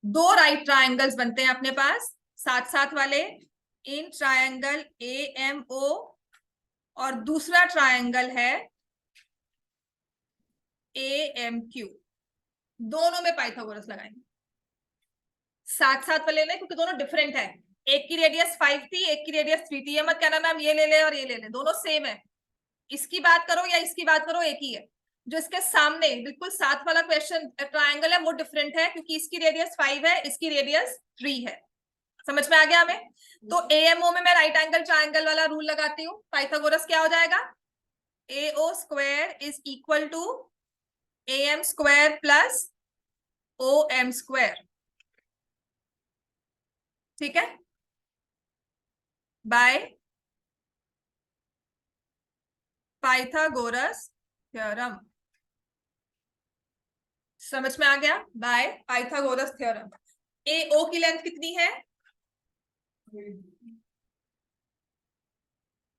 2 राइट ट्रायंगल्स बनते हैं अपने पास साथ साथ वाले, इन ट्रायंगल AMO और दूसरा ट्रायंगल है AMQ। दोनों में पाइथागोरस लगाएंगे, साथ साथ वाले लें क्योंकि दोनों डिफरेंट है। एक की रेडियस 5 थी, एक की रेडियस 3 थी। ये मत कहना मैम ये ले ले और ये ले ले, दोनों सेम है। इसकी बात करो या इसकी बात करो, एक ही है। जो इसके सामने बिल्कुल साथ वाला क्वेश्चन ट्रायंगल है वो डिफरेंट है क्योंकि इसकी रेडियस 5 है, इसकी रेडियस 3 है। समझ में आ गया हमें? तो AMO में मैं राइट एंगल ट्रायंगल वाला रूल लगाती हूँ। पाइथागोरस क्या हो जाएगा? AO square is equal to AM square plus OM square. ठीक है, बाय पाइथागोरस थ्योरम। समझ में आ गया? By Pythagoras theorem. A O की लेंथ कितनी है?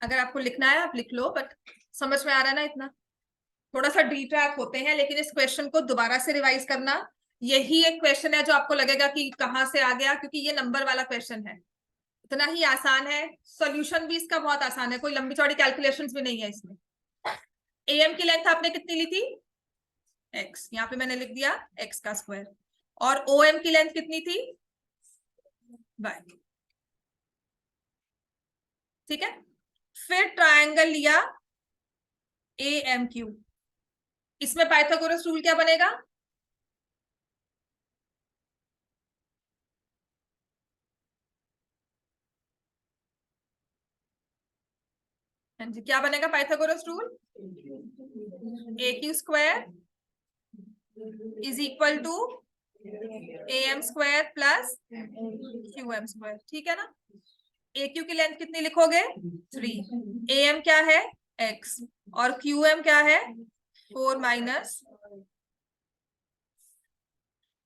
अगर आपको लिखना है आप लिख लो, बट समझ में आ रहा है ना इतना? थोड़ा सा डी ट्रैक होते हैं, लेकिन इस क्वेश्चन को दोबारा से रिवाइज करना। यही एक क्वेश्चन है जो आपको लगेगा कि कहाँ से आ गया, क्योंकि ये नंबर वाला क्वेश्चन है। इतना ही आसान है, सॉल्यूशन भी इसका बहुत आसान है, कोई लंबी चौड़ी कैलकुलेशंस भी नहीं है इसमें। एम की लेंथ आपने कितनी ली थी? एक्स, यहाँ पे मैंने लिख दिया एक्स का स्क्वायर। और ओ एम की लेंथ कितनी थी? वाई। ठीक है, फिर ट्रायंगल लिया ए एम क्यू। इसमें पाइथागोरस रूल क्या बनेगा? हाँ जी, क्या बनेगा Pythagoras rule? A Q square is equal to A M square plus Q M square. ठीक है ना? ए क्यू की लेंथ कितनी लिखोगे? 3। ए एम क्या है? एक्स। और क्यू एम क्या है? 4 माइनस।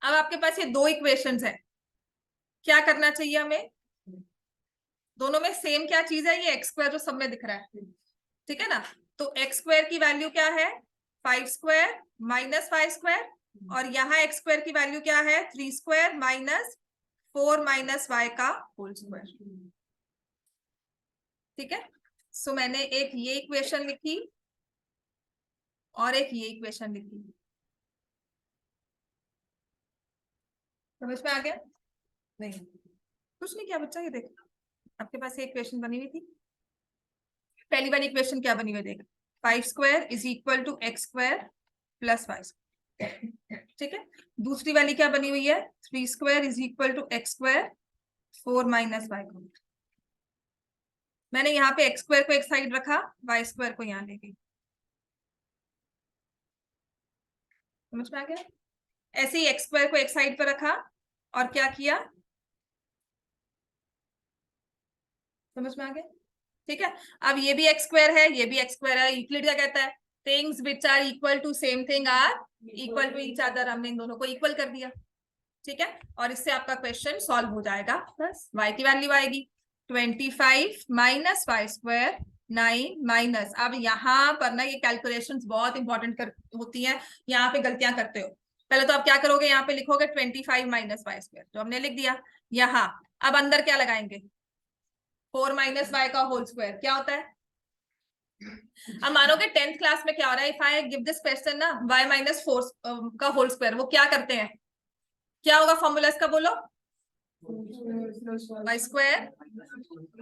अब आपके पास ये दो इक्वेशंस है, क्या करना चाहिए हमें? दोनों में सेम क्या चीज है? ये एक्स स्क्वायर जो सब में दिख रहा है। ठीक है ना? तो एक्स स्क्वायर की वैल्यू क्या है? 5 स्क्वायर माइनस 5 स्क्वायर। और यहाँ एक्स स्क्वायर की वैल्यू क्या है? 3 स्क्वायर माइनस 4 माइनस वाई का होल स्क्वायर। ठीक है, सो मैंने एक ये इक्वेशन लिखी और एक ये इक्वेशन लिखी। समझ में आ गया? नहीं, कुछ नहीं किया बच्चा। ये देखो, आपके पास ये इक्वेशन बनी हुई थी। पहली वाली इक्वेशन क्या बनी हुई देखो, 5 square is equal to X square plus 5। ठीक है, दूसरी वाली क्या बनी हुई है? 3 square is equal to X square 4 minus Y. मैंने यहाँ पे एक्स स्क्वायर को एक साइड रखा, वाई स्क्वायर को यहाँ ले गई। समझ में आ गया? ऐसे ही एक्स स्क्वायर को एक साइड पर रखा और क्या किया? समझ में आ गया? ठीक है, अब ये भी एक्स स्क्वायर है, ये भी एक्स स्क्वायर है। यूक्लिड क्या कहता है? Things which are equal to same thing are equal to each other. हमने इन दोनों को इक्वल कर दिया। ठीक है, और इससे आपका क्वेश्चन सॉल्व हो जाएगा। बस y की वैल्यू आएगी 25 माइनस वाई स्क्वायर 9 माइनस। अब यहाँ पर ना ये कैलकुलेशंस बहुत इंपॉर्टेंट होती हैं, यहाँ पे गलतियां करते हो। पहले तो आप क्या करोगे, यहाँ पे लिखोगे 25 माइनस वाई स्क्वायर, जो हमने लिख दिया यहाँ। अब अंदर क्या लगाएंगे? 4 माइनस वाई का होल स्क्वायर। क्या होता है? अब मानोगे 10th क्लास में क्या हो रहा है, if I give this question ना, y माइनस 4 का होल स्क्वायर, वो क्या करते हैं? क्या होगा फॉर्मूला इसका, बोलो? वाई स्क्वायर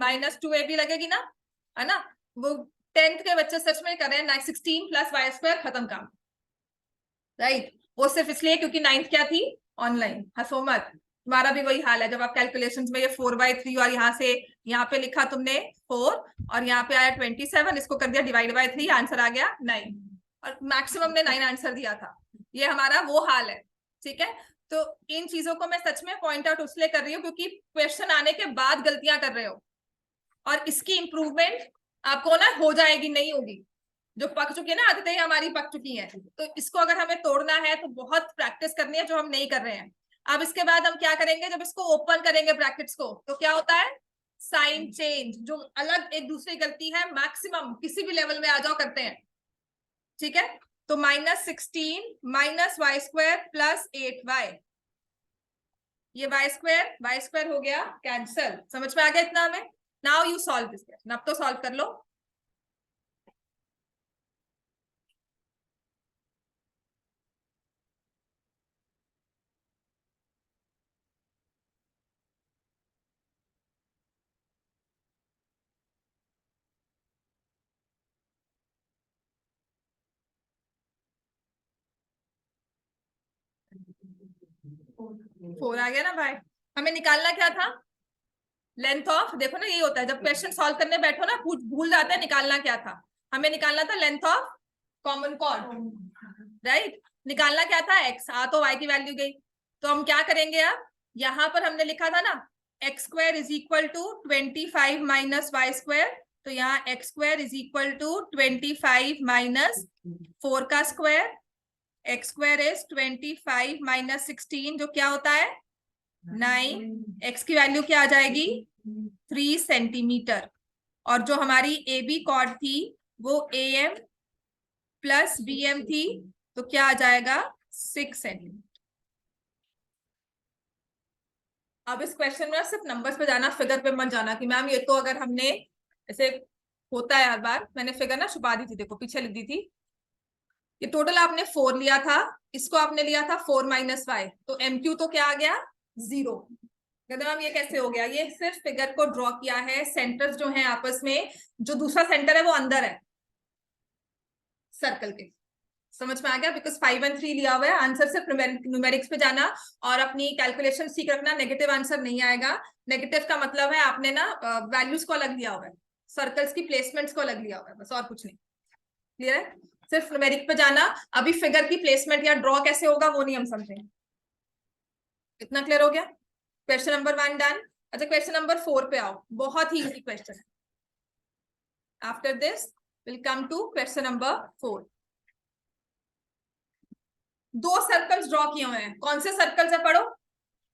माइनस 2ab लगेगी ना, है ना? वो 10th के बच्चे सच में कर रहे हैं। 16 प्लस वाई स्क्वायर, खत्म काम। राइट, वो सिर्फ इसलिए क्योंकि 9th क्या थी? ऑनलाइन। हंसो मत, तुम्हारा भी वही हाल है। जब आप कैलकुलेशंस में ये 4/3 और यहाँ से यहाँ पे लिखा तुमने 4 और यहाँ पे आया 27, इसको कर दिया डिवाइड बाय 3, आंसर आ गया 9। और मैक्सिमम ने 9 आंसर दिया था। ये हमारा वो हाल है। ठीक है, तो इन चीजों को मैं सच में पॉइंट आउट इसलिए कर रही हूँ क्योंकि क्वेश्चन आने के बाद गलतियां कर रहे हो, और इसकी इंप्रूवमेंट आपको ना हो जाएगी, नहीं होगी। जो पक चुकी है ना, आदतें हमारी पक चुकी हैं, तो इसको अगर हमें तोड़ना है तो बहुत प्रैक्टिस करनी है, जो हम नहीं कर रहे हैं। अब इसके बाद हम क्या करेंगे, जब इसको ओपन करेंगे ब्रैकेट्स को, तो क्या होता है? साइन चेंज, जो अलग एक दूसरी गलती है मैक्सिमम किसी भी लेवल में आ जाओ करते हैं। ठीक है, तो -16 minus y square plus 8y, ये वाई स्क्वायर हो गया कैंसल। समझ में आ गया इतना हमें? Now you solve this question, अब तो सॉल्व कर लो। फोर आ गया ना भाई? हमें निकालना क्या था? लेंथ ऑफ, देखो ना ये होता है जब क्वेश्चन सॉल्व करने बैठो ना, भूल जाते हैं निकालना क्या था। हमें निकालना था length of common cord, right? निकालना क्या था? एक्स। आ तो वाई की वैल्यू गई, तो हम क्या करेंगे अब? यहां पर हमने लिखा था ना x square is equal to 25 minus y square, तो यहाँ x square is equal to 25 minus 4 का square x square is 25 minus 16 जो क्या होता है 9। एक्स की वैल्यू क्या आ जाएगी 3 सेंटीमीटर। और जो हमारी ए बी कॉर्ड थी वो A M plus B M थी, तो क्या आ जाएगा 6 सेंटीमीटर। अब इस क्वेश्चन में सिर्फ नंबर्स पे जाना, फिगर पे मत जाना कि मैम ये तो अगर हमने ऐसे होता है हर बार, मैंने फिगर ना छुपा दी थी, देखो पीछे लिख दी थी। ये टोटल आपने 4 लिया था, इसको आपने लिया था 4 माइनस 5, तो एमक्यू तो क्या आ गया 0। कहते मैम ये कैसे हो गया, ये सिर्फ फिगर को ड्रॉ किया है, सेंटर्स जो है आपस में, जो दूसरा सेंटर है वो अंदर है सर्कल के। समझ में आ गया, बिकॉज 5 और 3 लिया हुआ है। आंसर सिर्फ न्यूमेरिक्स पे जाना और अपनी कैलकुलेशन सीख रखना, नेगेटिव आंसर नहीं आएगा। नेगेटिव का मतलब है आपने ना वैल्यूज को अलग लिया हुआ है, सर्कल्स की प्लेसमेंट्स को अलग लिया हुआ है, बस और कुछ नहीं। क्लियर है, सिर्फ न्यूमेरिक पे जाना। अभी फिगर की प्लेसमेंट या ड्रॉ कैसे होगा वो नहीं हम समझेंगे। इतना क्लियर हो गया, क्वेश्चन नंबर 1 डन। अच्छा क्वेश्चन नंबर 4 पे आओ, बहुत ही इजी क्वेश्चन है। After this will come to question number 4। दो सर्कल्स ड्रॉ किए हुए हैं, कौन से सर्कल्स है पढ़ो।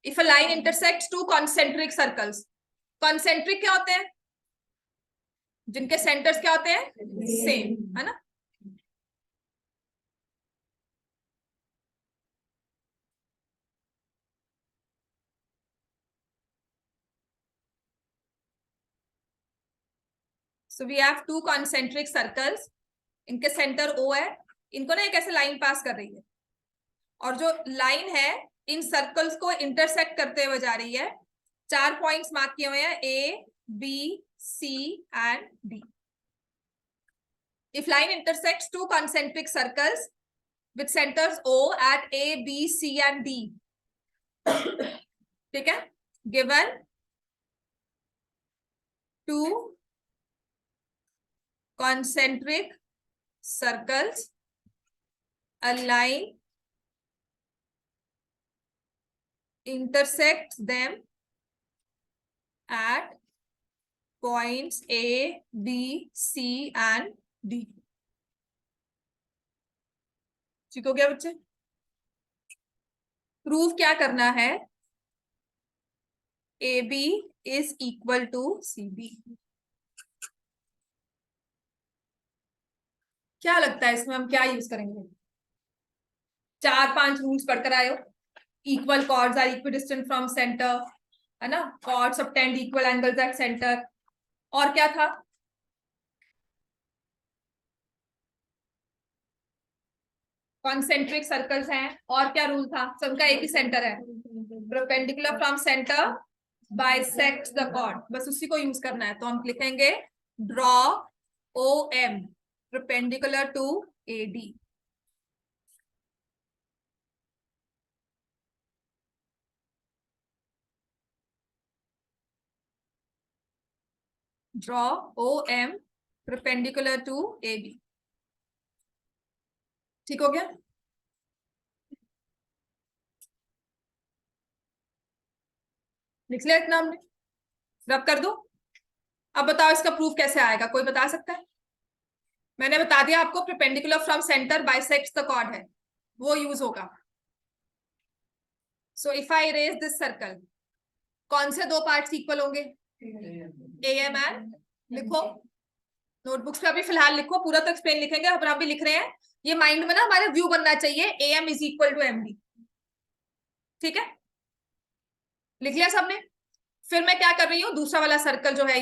If a line intersects to concentric circles, concentric क्या होते हैं, जिनके सेंटर्स क्या होते हैं सेम, है ना। So we have two concentric circles, इनके सेंटर O है, इनको ना एक ऐसे लाइन पास कर रही है, और जो लाइन है इन सर्कल्स को इंटरसेक्ट करते हुए जा रही है। 4 पॉइंट्स मार्क किए हुए हैं A, B, C and D। If line intersects two concentric circles with centers O at A, B, C and D, ठीक है, given two concentric circles, a line intersects them at points A, B, C and D। ठीक हो गया बच्चे, प्रूव क्या करना है, AB is equal to CB। क्या लगता है इसमें हम क्या यूज करेंगे, 4-5 रूल्स पढ़कर आए हो। Equal chords are equidistant from centre, है ना, chords subtend equal angles at centre, और क्या था, कॉन्सेंट्रिक सर्कल्स हैं, और क्या रूल था, सबका एक ही सेंटर है, perpendicular from centre bisects the chord, बस उसी को यूज करना है। तो हम लिखेंगे draw OM perpendicular to AD। Draw OM perpendicular to AB। ठीक हो गया, लिख लिया इतना हमने, रब कर दो। अब बताओ इसका प्रूफ कैसे आएगा, कोई बता सकता है। मैंने बता दिया आपको, perpendicular from centre bisects the chord है, वो यूज होगा। So if I erase this circle, कौन से दो पार्ट्स इक्वल होंगे, AM एंड, लिखो नोटबुक्स पे अभी फिलहाल लिखो, पूरा तो एक्सप्लेन लिखेंगे, अब आप भी लिख रहे हैं, ये माइंड में ना हमारे व्यू बनना चाहिए, AM is equal to MD। ठीक है, लिख लिया सबने। फिर मैं क्या कर रही हूँ, दूसरा वाला सर्कल जो है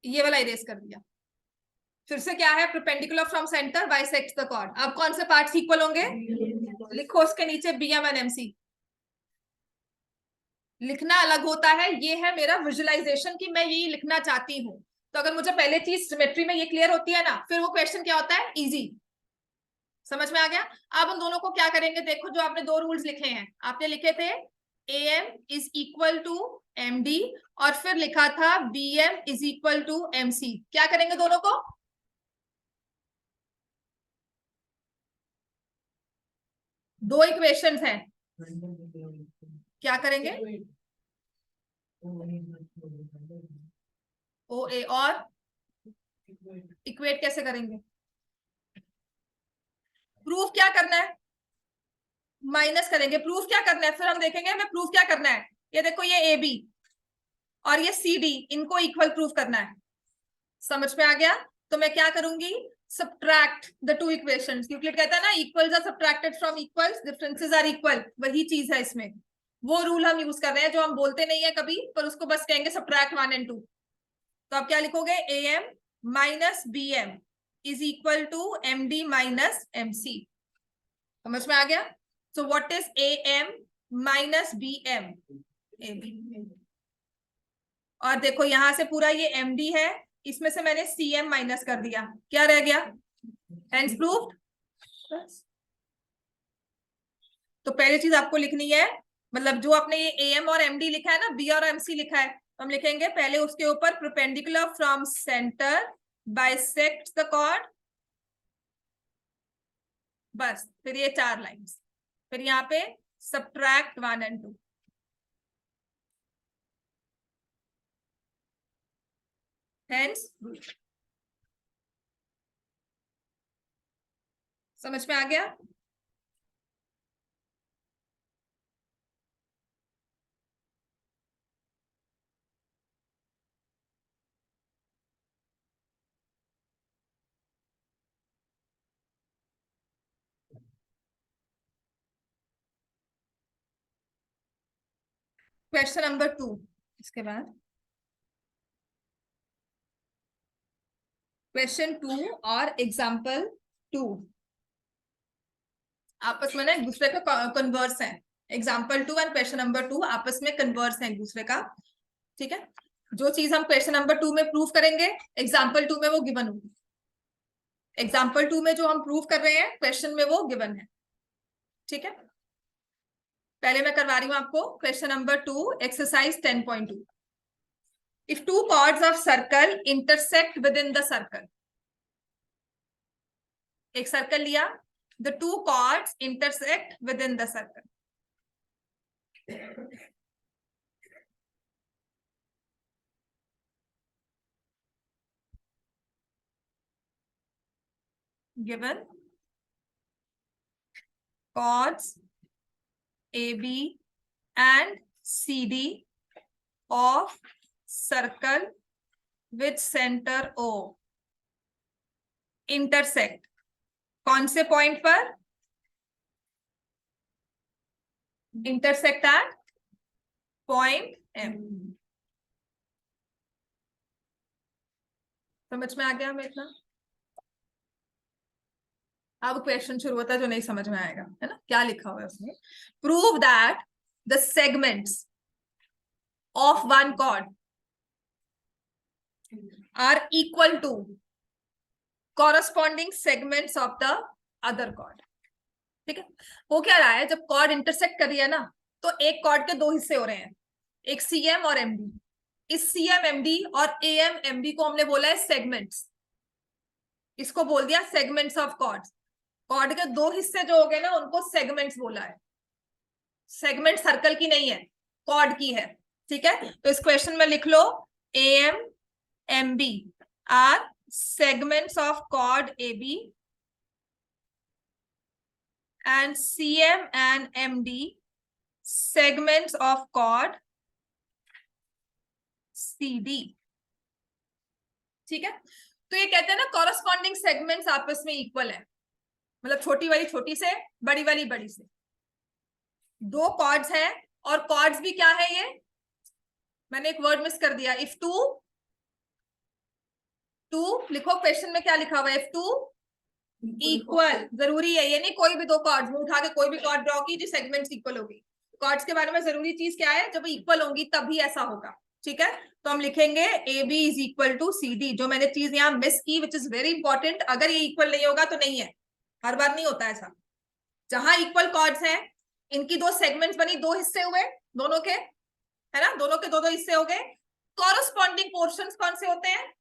ये वाला इरेज कर दिया। फिर से क्या है, perpendicular from centre bisects the chord. अब कौन से पार्ट्स इक्वल होंगे, लिखो उसके नीचे BM एंड MC। लिखना अलग होता है, ये है मेरा विजुअलाइजेशन कि मैं यही लिखना चाहती हूँ। तो अगर मुझे पहले चीज सिमेट्री में ये क्लियर होती है ना, फिर वो क्वेश्चन क्या होता है, इजी। समझ में आ गया। अब उन दोनों को क्या करेंगे, देखो जो आपने दो रूल्स लिखे हैं, आपने लिखे थे AM is equal to MD, और फिर लिखा था BM is equal to MC। क्या करेंगे दोनों को, दो इक्वेशंस हैं, क्या करेंगे, OA और इक्वेट कैसे करेंगे, प्रूफ क्या करना है, माइनस करेंगे, प्रूफ क्या करना है, फिर हम देखेंगे हमें प्रूफ क्या करना है। ये देखो ये ए बी और ये सी डी, इनको इक्वल प्रूफ करना है। समझ में आ गया? तो मैं क्या करूंगी, subtract the two equations. Euclid कहता है ना equals are subtracted from equals, differences are equal, वही चीज है इसमें। वो रूल हम यूज कर रहे हैं जो हम बोलते नहीं है कभी, पर उसको बस कहेंगे सब्ट्रैक्ट 1 and 2। तो आप क्या लिखोगे, A M minus B M is equal to M D minus M C. समझ में आ गया? So what is A M minus B M, A B. और देखो यहां से पूरा ये एम डी है, इसमें से मैंने सी एम माइनस कर दिया, क्या रह गया, हेंस प्रूव्ड। तो पहली चीज आपको लिखनी है, मतलब जो आपने ये ए एम और एम डी लिखा है ना, बी और एम सी लिखा है, तो हम लिखेंगे पहले उसके ऊपर perpendicular from centre bisect the chord, बस। फिर ये 4 लाइंस, फिर यहाँ पे सब्ट्रैक्ट 1 and 2। हेंस समझ में आ गया? क्वेश्चन नंबर 2, इसके बाद क्वेश्चन 2 और एग्जाम्पल 2 आपस में ना एक दूसरे का कन्वर्स है। एग्जाम्पल 2 एंड क्वेश्चन नंबर 2 आपस में कन्वर्स है एक दूसरे का, ठीक है। जो चीज हम क्वेश्चन नंबर 2 में प्रूव करेंगे, एग्जाम्पल 2 में वो गिवन होगी। एग्जाम्पल 2 में जो हम प्रूव कर रहे हैं क्वेश्चन में वो गिवन है, ठीक है। पहले मैं करवा रही हूं आपको question number 2, exercise 10.2। If two chords of circle intersect within the circle, एक सर्कल लिया, the two chords intersect within the circle. given chords AB and CD of circle with center O intersect कौन से पॉइंट पर, intersect at point M। समझ में आ गया हमें इतना? अब क्वेश्चन शुरू होता है जो नहीं समझ में आएगा, है ना, क्या लिखा हुआ है उसमें। Prove that the segments of one chord are equal to corresponding segments of the other chord. ठीक है, वो क्या रहा है, जब कॉर्ड इंटरसेक्ट कर रही है ना, तो एक कॉर्ड के 2 हिस्से हो रहे हैं, एक सीएम और एमडी। इस सीएम एमडी और एएम एमडी को हमने बोला है सेगमेंट्स, इसको बोल दिया सेगमेंट्स ऑफ कॉर्ड्स। कॉर्ड के 2 हिस्से जो हो गए ना, उनको सेगमेंट्स बोला है। सेगमेंट सर्कल की नहीं है, कॉर्ड की है, ठीक है। तो इस क्वेश्चन में लिख लो, AM MB are segments of chord AB and CM and MD segments of chord CD। ठीक है, तो ये कहते हैं ना कॉरस्पॉन्डिंग सेगमेंट्स आपस में इक्वल है, मतलब छोटी वाली छोटी से, बड़ी वाली बड़ी से। 2 कॉर्ड्स हैं, और कॉर्ड्स भी क्या है, ये मैंने एक वर्ड मिस कर दिया, इफ टू लिखो, क्वेश्चन में क्या लिखा हुआ है, इफ टू इक्वल, जरूरी है, ये नहीं कोई भी 2 कॉर्ड्स में उठा के कोई भी कॉर्ड ड्रॉ की जो सेगमेंट्स इक्वल होगी। कॉर्ड्स के बारे में जरूरी चीज क्या है, जब इक्वल होंगी तभी ऐसा होगा, ठीक है। तो हम लिखेंगे A B is equal to C D. जो मैंने चीज यहाँ मिस की, विच इज वेरी इंपॉर्टेंट, अगर ये इक्वल नहीं होगा तो नहीं है, हर बार नहीं होता ऐसा। जहां इक्वल कॉर्ड्स हैं, इनकी 2 सेगमेंट्स बनी, 2 हिस्से हुए दोनों के, है ना, दोनों के 2 हिस्से हो गए। कॉरस्पॉन्डिंग पोर्शंस कौन से होते हैं,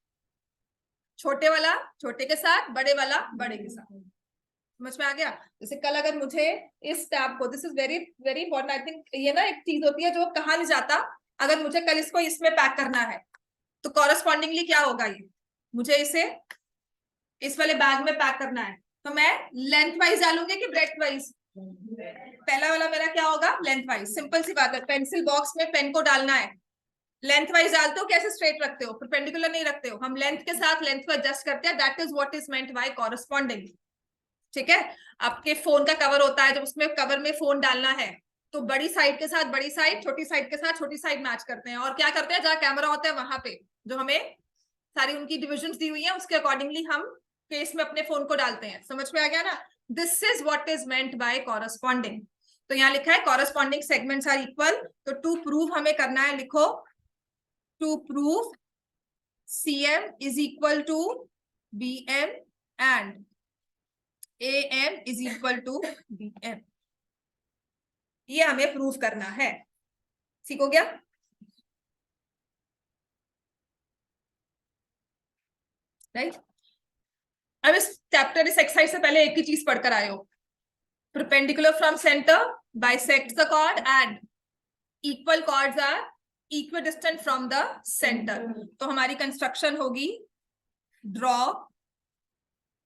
छोटे वाला छोटे के साथ, बड़े वाला बड़े के साथ। समझ में आ गया? जैसे कल अगर मुझे इस टैब को, this is very very important, I think ये ना एक चीज होती है जो कहाँ नहीं जाता, अगर मुझे कल इसको इसमें पैक करना है तो कॉरस्पॉन्डिंगली क्या होगा, ये मुझे इसे इस वाले बैग में पैक करना है, तो मैं लेंथ वाइज डालूंगी कि ब्रेथ वाइज? पहला वाला मेरा क्या होगा? Length wise. सिंपल सी बात है, पेंसिल बॉक्स में पेन को डालना है, लेंथ वाइज डालते हो, कैसे स्ट्रेट रखते हो, परपेंडिकुलर नहीं रखते हो, हम लेंथ के साथ लेंथ को एडजस्ट करते हैं। That is what is meant by corresponding. ठीक है, आपके फोन का कवर होता है, जब उसमें कवर में फोन डालना है तो बड़ी साइड के साथ बड़ी साइड, छोटी साइड के साथ छोटी साइड मैच करते हैं, और क्या करते हैं, जहां कैमरा होता है वहां पे जो हमें सारी उनकी डिविजन्स दी हुई है उसके अकॉर्डिंगली हम केस में अपने फोन को डालते हैं। समझ में आ गया ना? This is what is meant by corresponding. तो यहाँ लिखा है कॉरस्पॉन्डिंग सेगमेंट्स आर इक्वल। तो टू प्रूव हमें करना है, लिखो to prove CM is equal to BM and AM is equal to BM। ये हमें प्रूव करना है। ठीक हो गया? राइट। अब इस चैप्टर, इस एक्सरसाइज से पहले एक ही चीज पढ़कर आए हो, perpendicular from centre bisects the chord and equal chords are equidistant from the centre. तो हमारी कंस्ट्रक्शन होगी, draw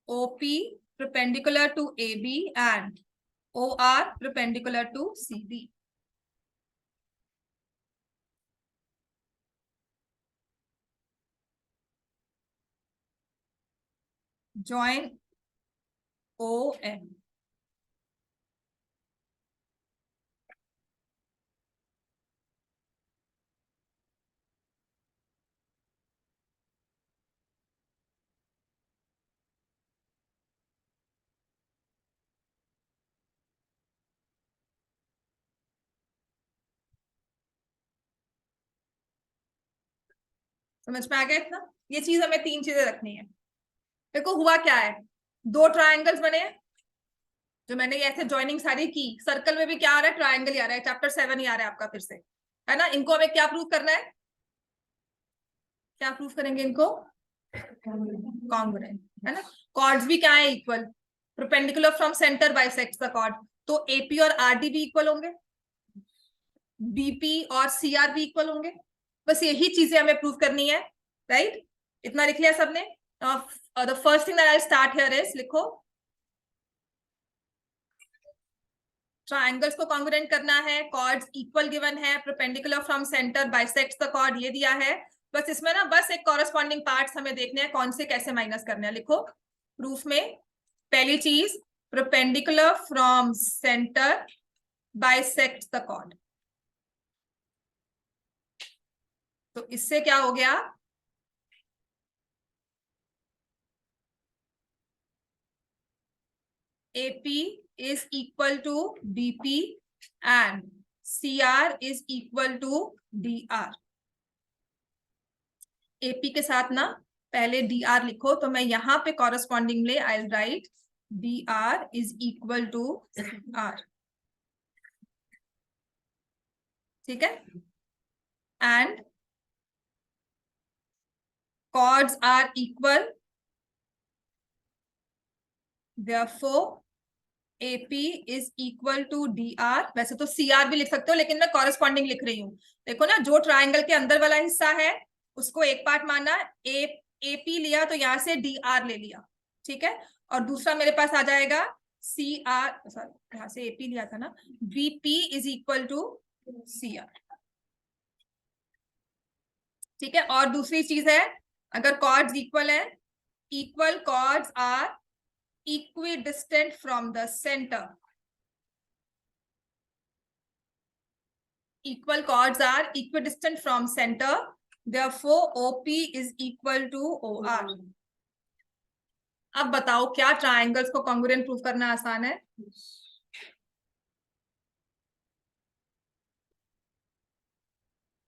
OP perpendicular to AB and OR perpendicular to CD। join OM। समझ में आ गया इतना? ये चीज हमें तीन चीजें रखनी है। देखो हुआ क्या है, दो ट्रायंगल्स बने हैं, जो मैंने ये ऐसे ज्वाइनिंग सारी की, सर्कल में भी क्या आ रहा है, ट्रायंगल ही आ रहा है, चैप्टर 7 ही आ रहा है आपका फिर से, है ना? इनको हमें क्या प्रूव करना है, क्या प्रूव करेंगे इनको? कॉन्ग्रुएंट, है ना? कॉर्ड्स भी क्या है? Equal. Perpendicular from centre bisects the chord, तो AP और RD भी इक्वल होंगे, BP और CR भी इक्वल होंगे। बस यही चीजें हमें प्रूव करनी है। राइट, इतना लिख लिया सबने? The first thing that I start here is, लिखो ट्राइंगल्स को कॉन्ग्रुएंट करना है, कॉर्ड्स इक्वल गिवन है, perpendicular from centre bisects the chord ये दिया है। बस इसमें ना बस एक कॉरेस्पॉन्डिंग पार्ट्स हमें देखने हैं, कौन से कैसे माइनस करने हैं। लिखो प्रूफ में पहली चीज, perpendicular from centre bisects the chord. तो इससे क्या हो गया, AP is equal to BP and CR is equal to DR। AP के साथ ना पहले DR लिखो, तो मैं यहां पे correspondingly I will write DR is equal to CR। ठीक है, and chords are equal, therefore AP is equal to DR। वैसे तो CR भी लिख सकते हो, लेकिन मैं कॉरेस्पॉन्डिंग लिख रही हूँ। देखो ना, जो ट्राइंगल के अंदर वाला हिस्सा है उसको एक पार्ट माना, AP लिया तो यहां से DR ले लिया, ठीक है, और दूसरा मेरे पास आ जाएगा CR, सॉरी यहां से AP लिया था ना, BP is equal to CR। ठीक है, और दूसरी चीज है, अगर कॉर्ड्स इक्वल है, equal chords are equidistant from the centre, equal chords are equidistant from center, therefore OP is equal to OR। अब बताओ क्या ट्रायंगल्स को कॉन्ग्रुएंट प्रूव करना आसान है?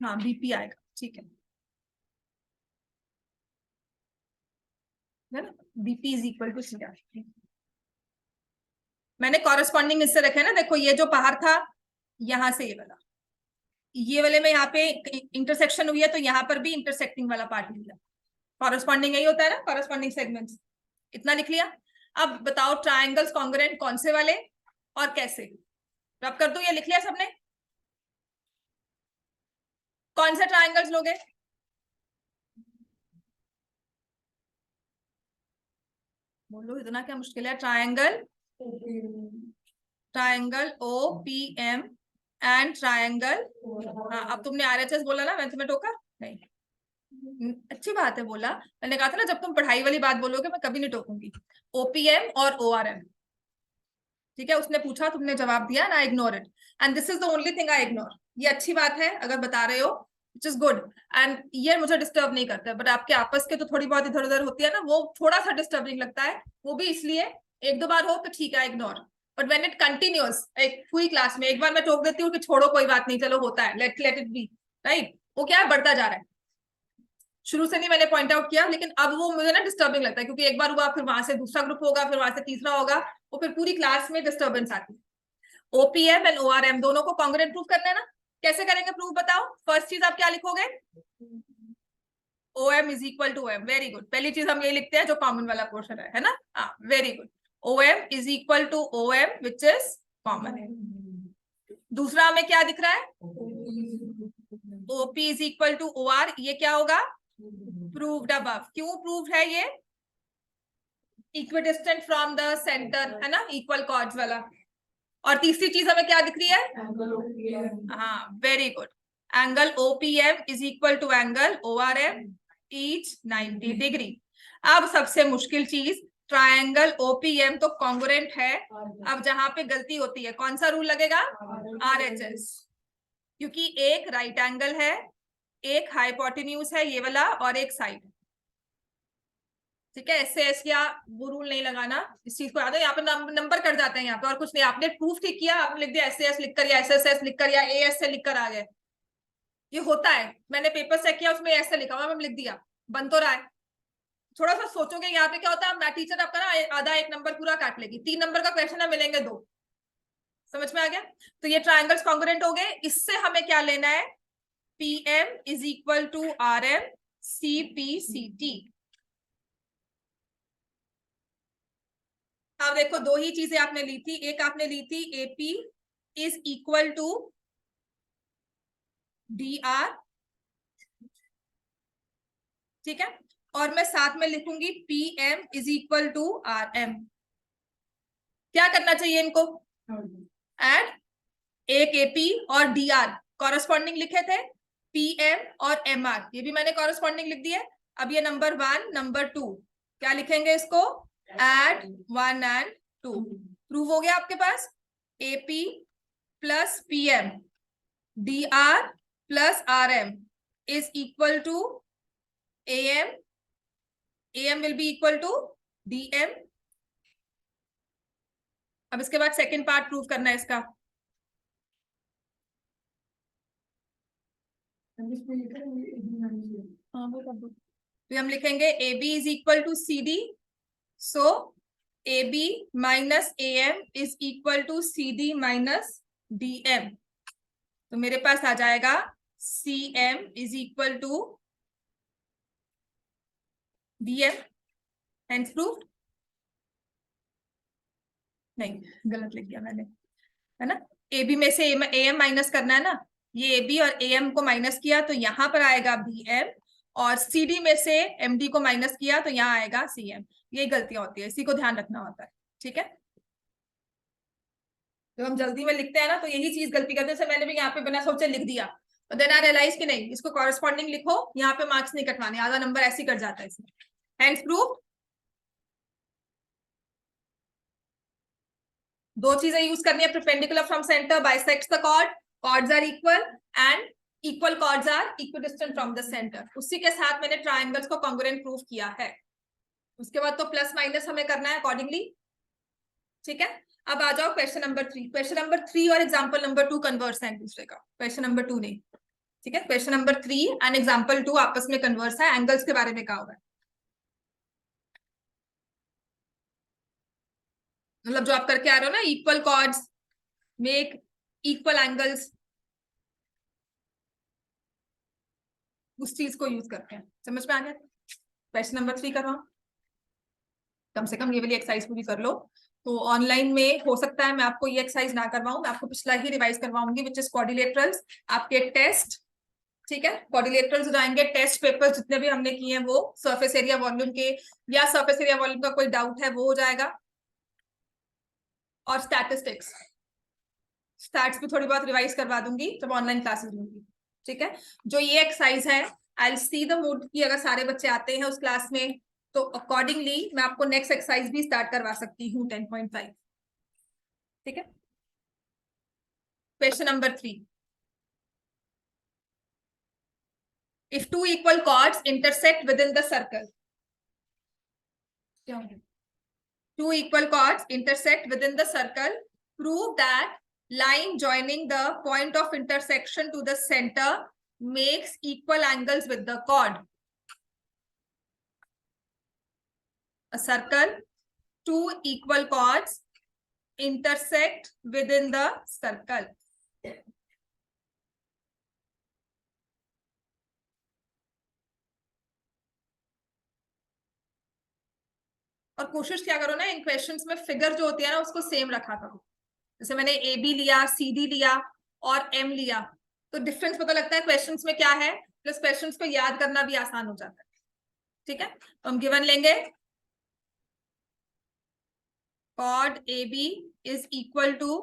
हाँ, BP आएगा, ठीक है ना? BP is equal to CR। मैंने कॉरेस्पॉन्डिंग इससे रखे ना, देखो ये जो पहाड़ था यहां से ये वाले में यहाँ पे इंटरसेक्शन हुई है, तो यहाँ पर भी इंटरसेक्टिंग वाला पार्ट लिया। कॉरेस्पॉन्डिंग यही होता है ना, कॉरेस्पॉन्डिंग सेगमेंट्स। इतना लिख लिया। अब बताओ ट्राइंगल्स कॉन्ग्रुएंट कौन से वाले और कैसे? रब कर दो, ये लिख लिया सबने? कौन से ट्राइंगल्स लोगे? बोलो इतना क्या मुश्किल है? Triangle O P M and triangle, अब तुमने RHS बोला ना, मैं तुम्हें टोका नहीं? अच्छी बात है बोला। मैंने कहा था ना जब तुम पढ़ाई वाली बात बोलोगे मैं कभी नहीं टोकूंगी। OPM और ORM, ठीक है, उसने पूछा तुमने जवाब दिया ना, ignore it and this is the only thing I ignore. ये अच्छी बात है अगर बता रहे हो, विच इज गुड, एंड ये मुझे डिस्टर्ब नहीं करता, बट आपके आपस के तो थोड़ी बहुत इधर उधर होती है ना, वो थोड़ा सा डिस्टर्बिंग लगता है। वो भी इसलिए, एक दो बार हो तो ठीक है ignore, but when it continuous, एक पूरी क्लास में एक बार मैं टोक देती हूँ कि छोड़ो कोई बात नहीं, चलो होता है, लेट इट बी, राइट, वो क्या है, बढ़ता जा रहा है। शुरू से नहीं मैंने पॉइंट आउट किया, लेकिन अब वो मुझे ना डिस्टर्बिंग लगता है, क्योंकि एक बार हुआ, फिर वहां से दूसरा ग्रुप होगा, फिर वहां से तीसरा होगा, वो फिर पूरी क्लास में डिस्टर्बेंस आती है। OPM एंड ORM दोनों को कॉन्ग्रुएंट प्रूफ करना है ना, कैसे करेंगे प्रूफ बताओ? फर्स्ट चीज आप क्या लिखोगे? OM is equal to OM, very good, पहली चीज हम ये लिखते हैं जो कॉमन वाला पोर्शन है ना, हाँ very good, OM is equal to OM which is common. दूसरा हमें क्या दिख रहा है? OP is equal to OR, ये क्या होगा? Proved above. क्यों प्रूव्ड है ये? इक्विडिस्टेंट फ्रॉम द सेंटर है ना, इक्वल कॉर्ड्स वाला। और तीसरी चीज हमें क्या दिख रही है? हाँ very good, angle OPM is equal to angle ORM, each 90 degree. अब सबसे मुश्किल चीज, ट्रायंगल OPM तो कॉन्ग्रुएंट है, अब जहां पे गलती होती है कौन सा रूल लगेगा? RHS, क्योंकि एक राइट एंगल है, एक हाइपोटेन्यूज है ये वाला, और एक साइड, ठीक है। SS या वो रूल नहीं लगाना, इस चीज को याद है, यहाँ पे नंबर कट जाते हैं यहाँ पे, और कुछ नहीं। आपने प्रूफ ठीक किया, आपने लिख दिया SAS लिखकर या SSS लिखकर या AS से लिखकर आ गए, ये होता है। मैंने पेपर चेक किया, उसमें ऐसे लिखा हुआ, मैंने लिख दिया, बन तो रहा है। थोड़ा सा सोचोगे यहाँ पे क्या होता है, टीचर आपका ना आधा एक नंबर पूरा काट लेगी, 3 नंबर का क्वेश्चन है, मिलेंगे 2। समझ में आ गया? तो ये ट्रायंगल्स कॉन्ग्रुएंट हो गए। इससे हमें क्या लेना है? PM is equal to RM CPCT। अब देखो दो ही चीजें आपने ली थी, एक आपने ली थी AP is equal to DR, ठीक है, और मैं साथ में लिखूंगी PM is equal to RM। क्या करना चाहिए इनको? एड, एक AP और DR कॉरेस्पॉन्डिंग लिखे थे, PM और MR ये भी मैंने कॉरेस्पॉन्डिंग लिख दिया। अब ये नंबर 1 नंबर 2 क्या लिखेंगे इसको? Add 1 and 2। प्रूव हो गया आपके पास, AP plus PM DR plus RM is equal to AM, AM will be equal to DM। अब इसके बाद सेकेंड पार्ट प्रूव करना है इसका। तो हम लिखेंगे AB is equal to CD, so AB minus AM is equal to CD minus DM। तो मेरे पास आ जाएगा CM is equal to DM, hence proved। नहीं गलत लिख दिया मैंने, है ना। AB में से AM माइनस करना है ना, ये AB और AM को माइनस किया तो यहाँ पर आएगा BM, और CD में से MD को माइनस किया तो यहाँ आएगा CM। ये गलतियां होती है, इसी को ध्यान रखना होता है, ठीक है। तो हम जल्दी में लिखते हैं ना, तो यही चीज गलती करते हैं। मैंने भी यहाँ पे बिना सोचे लिख दिया, तो देन आई रियलाइज कि नहीं, इसको कॉरेस्पॉन्डिंग लिखो, यहाँ पे मार्क्स नहीं कटवाने, आधा नंबर ऐसे ही कट जाता है इसमें। Hands proof. दो चीजें यूज करनी है, perpendicular from centre bisects the chord, chords are equal, and equal chords are equidistant from the centre. उसी के साथ मैंने ट्रायंगल्स को कॉन्ग्रुएंट प्रूफ किया है। उसके बाद तो प्लस माइनस हमें करना है अकॉर्डिंगली, ठीक है। अब आ जाओ क्वेश्चन नंबर 3। क्वेश्चन नंबर 3 और एग्जांपल नंबर 2 कन्वर्स है एक दूसरे का, क्वेश्चन नंबर 2 नहीं, ठीक है। क्वेश्चन नंबर 3 एंड एग्जांपल 2 आपस में कन्वर्स है, एंगल्स के बारे में कहा हुआ है। मतलब जो आप करके आ रहे हो ना, equal chords make equal angles, उस चीज को यूज करते हैं। समझ में आ गया? क्वेश्चन नंबर 3 कर रहा हूँ, कम से कम ये वाली एक्सरसाइज पूरी कर लो। तो ऑनलाइन में हो सकता है मैं आपको ये एक्सरसाइज ना करवाऊं, मैं आपको पिछला ही रिवाइज करवाऊंगी, विच इज क्वाड्रिलेटरल्स। आपके टेस्ट ठीक है, क्वाड्रिलेटरल्स हो जाएंगे। टेस्ट पेपर जितने भी हमने किए हैं वो सरफेस एरिया वॉल्यूम के, या सरफेस एरिया वॉल्यूम का कोई डाउट है वो हो जाएगा। और स्टैटिस्टिक्स, स्टैट्स भी थोड़ी बहुत रिवाइज करवा दूंगी जब ऑनलाइन क्लासेस लूंगी। ठीक है, जो ये एक्सरसाइज है, I will see the mood की अगर सारे बच्चे आते हैं उस क्लास में तो अकॉर्डिंगली मैं आपको नेक्स्ट एक्सरसाइज भी स्टार्ट करवा सकती हूँ 10.5। ठीक है, question number 3। If two equal chords intersect within the circle, two equal chords intersect within the circle, prove that line joining the point of intersection to the center makes equal angles with the chord. A circle, two equal chords intersect within the circle. और कोशिश क्या करो ना, इन क्वेश्चंस में फिगर जो होती है ना उसको सेम रखा करो। जैसे मैंने ए बी लिया, सी डी लिया और एम लिया, तो डिफरेंस पता लगता है क्वेश्चंस में क्या है, प्लस क्वेश्चंस को याद करना भी आसान हो जाता है। ठीक है, तो हम गिवन लेंगे chord A B is equal to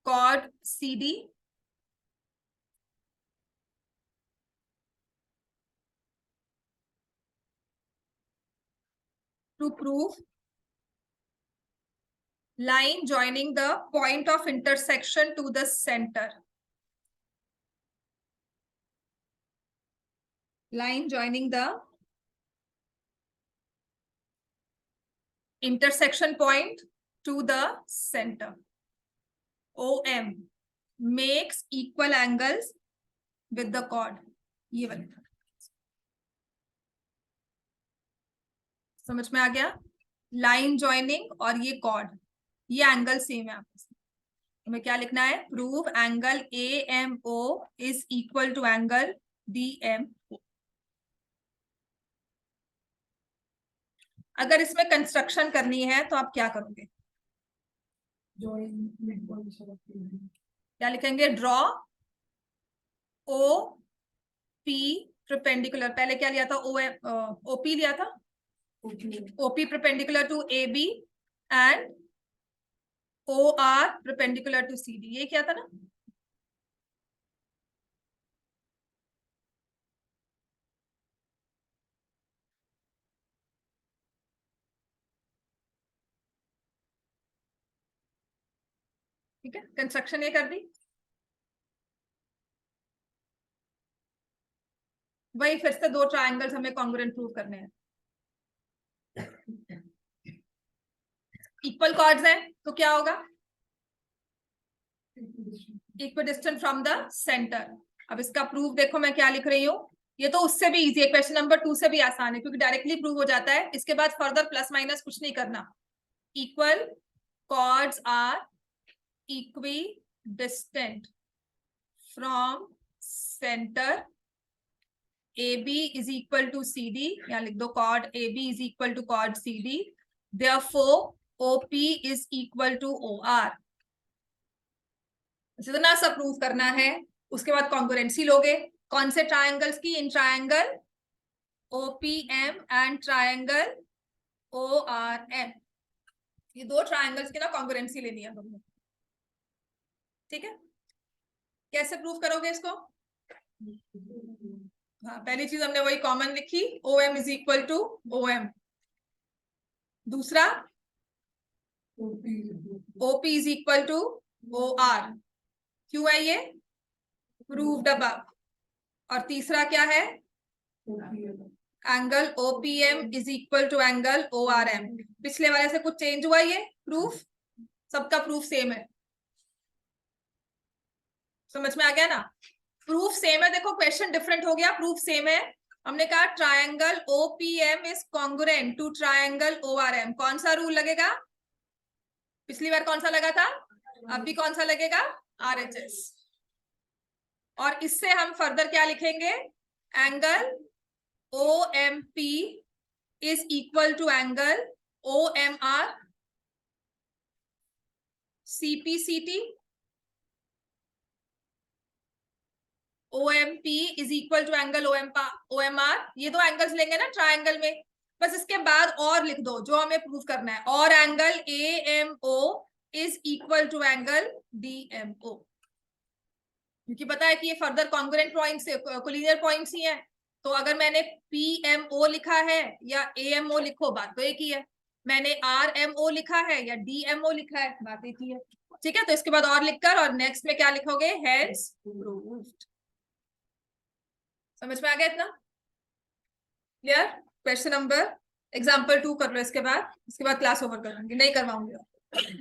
chord C D, to prove line joining the point of intersection to the center. Line joining the intersection point to the center. OM makes equal angles with the chord. ये वाला समझ में आ गया? लाइन ज्वाइनिंग और ये कॉर्ड, ये एंगल सेम है आपस में। हमें क्या लिखना है? Prove angle AMO is equal to angle DMO। अगर इसमें कंस्ट्रक्शन करनी है तो आप क्या करोगे? क्या लिखेंगे? ड्रॉ OP परपेंडिकुलर, पहले क्या लिया था? OP लिया था, OP perpendicular to AB and OR perpendicular to CD, ये क्या था ना? ठीक है, कंस्ट्रक्शन ये कर दी। वही फिर से दो ट्रायंगल्स हमें कॉन्ग्रुएंट प्रूव करने हैं। इक्वल कॉर्ड्स हैं तो क्या होगा? Equidistant from the centre. अब इसका प्रूफ देखो मैं क्या लिख रही हूँ, ये तो उससे भी इजी है, क्वेश्चन नंबर 2 से भी आसान है क्योंकि डायरेक्टली प्रूव हो जाता है। इसके बाद फर्दर प्लस माइनस कुछ नहीं करना। Equal chords are equidistant from centre, AB is equal to CD, यहाँ लिख दो chord AB is equal to chord CD, therefore OP is equal to OR। जितना सा प्रूव करना है उसके बाद कॉन्ग्रुएंसी लोगे। कौन से ट्रायंगल्स की? In triangle OPM and triangle ORM, ये दो ट्रायंगल्स की ना कॉन्ग्रुएंसी लेनी है तुमने। ठीक है, कैसे प्रूव करोगे इसको? हाँ, पहली चीज हमने वही कॉमन लिखी, OM is equal to OM। दूसरा OP is equal to OR, क्यों है ये? Proved above. और तीसरा क्या है? Angle OPM is equal to angle ORM। पिछले वाले से कुछ चेंज हुआ? ये प्रूफ, सबका प्रूफ सेम है। समझ में आ गया ना? प्रूफ सेम है, देखो क्वेश्चन डिफरेंट हो गया, प्रूफ सेम है। हमने कहा triangle OPM is congruent to triangle ORM, कौन सा रूल लगेगा? पिछली बार कौन सा लगा था, अब भी कौन सा लगेगा? RHS। और इससे हम फर्दर क्या लिखेंगे? Angle OMP is equal to angle OMR CPCT। OMP is equal to angle OMR, ये दो एंगल्स लेंगे ना ट्राइंगल में, बस इसके बाद और लिख दो जो हमें प्रूव करना है, और angle AMO is equal to angle DMO, क्योंकि पता है कि ये further congruent points, collinear points ही हैं। तो अगर मैंने PMO लिखा है या AMO लिखो, बात तो एक ही है। मैंने RMO लिखा है या DMO लिखा है, बात एक ही है। ठीक है, तो इसके बाद और लिखकर और नेक्स्ट में क्या लिखोगे, हेंस प्रूव्ड। समझ में आ गया इतना? क्लियर? क्वेश्चन नंबर एग्जाम्पल 2 कर लो, इसके बाद क्लास ओवर करूंगी, नहीं करवाऊंगी।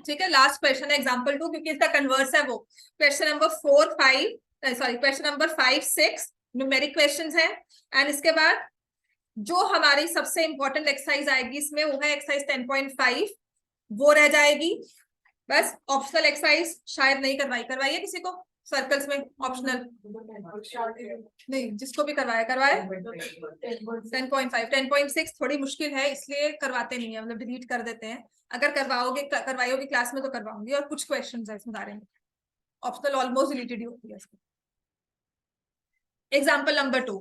ठीक है, लास्ट क्वेश्चन है एग्जाम्पल 2, क्योंकि इसका कन्वर्स है वो। Question number 4 5 sorry question number 5 6 numeric questions है। एंड इसके बाद जो हमारी सबसे इंपॉर्टेंट एक्सरसाइज आएगी इसमें, वो है एक्सरसाइज 10.5, वो रह जाएगी। बस ऑप्शनल एक्सरसाइज शायद नहीं करवाइए किसी को सर्कल्स में, ऑप्शनल नहीं, जिसको भी करवाए 10.5 10.6 थोड़ी मुश्किल है, इसलिए करवाते नहीं है, मतलब डिलीट कर देते हैं। अगर करवाओगे क्लास में तो करवाऊंगी, और कुछ क्वेश्चन है इसमें सारे, ऑप्शनल ऑलमोस्ट डिलीटेड ही होती है। एग्जाम्पल नंबर 2,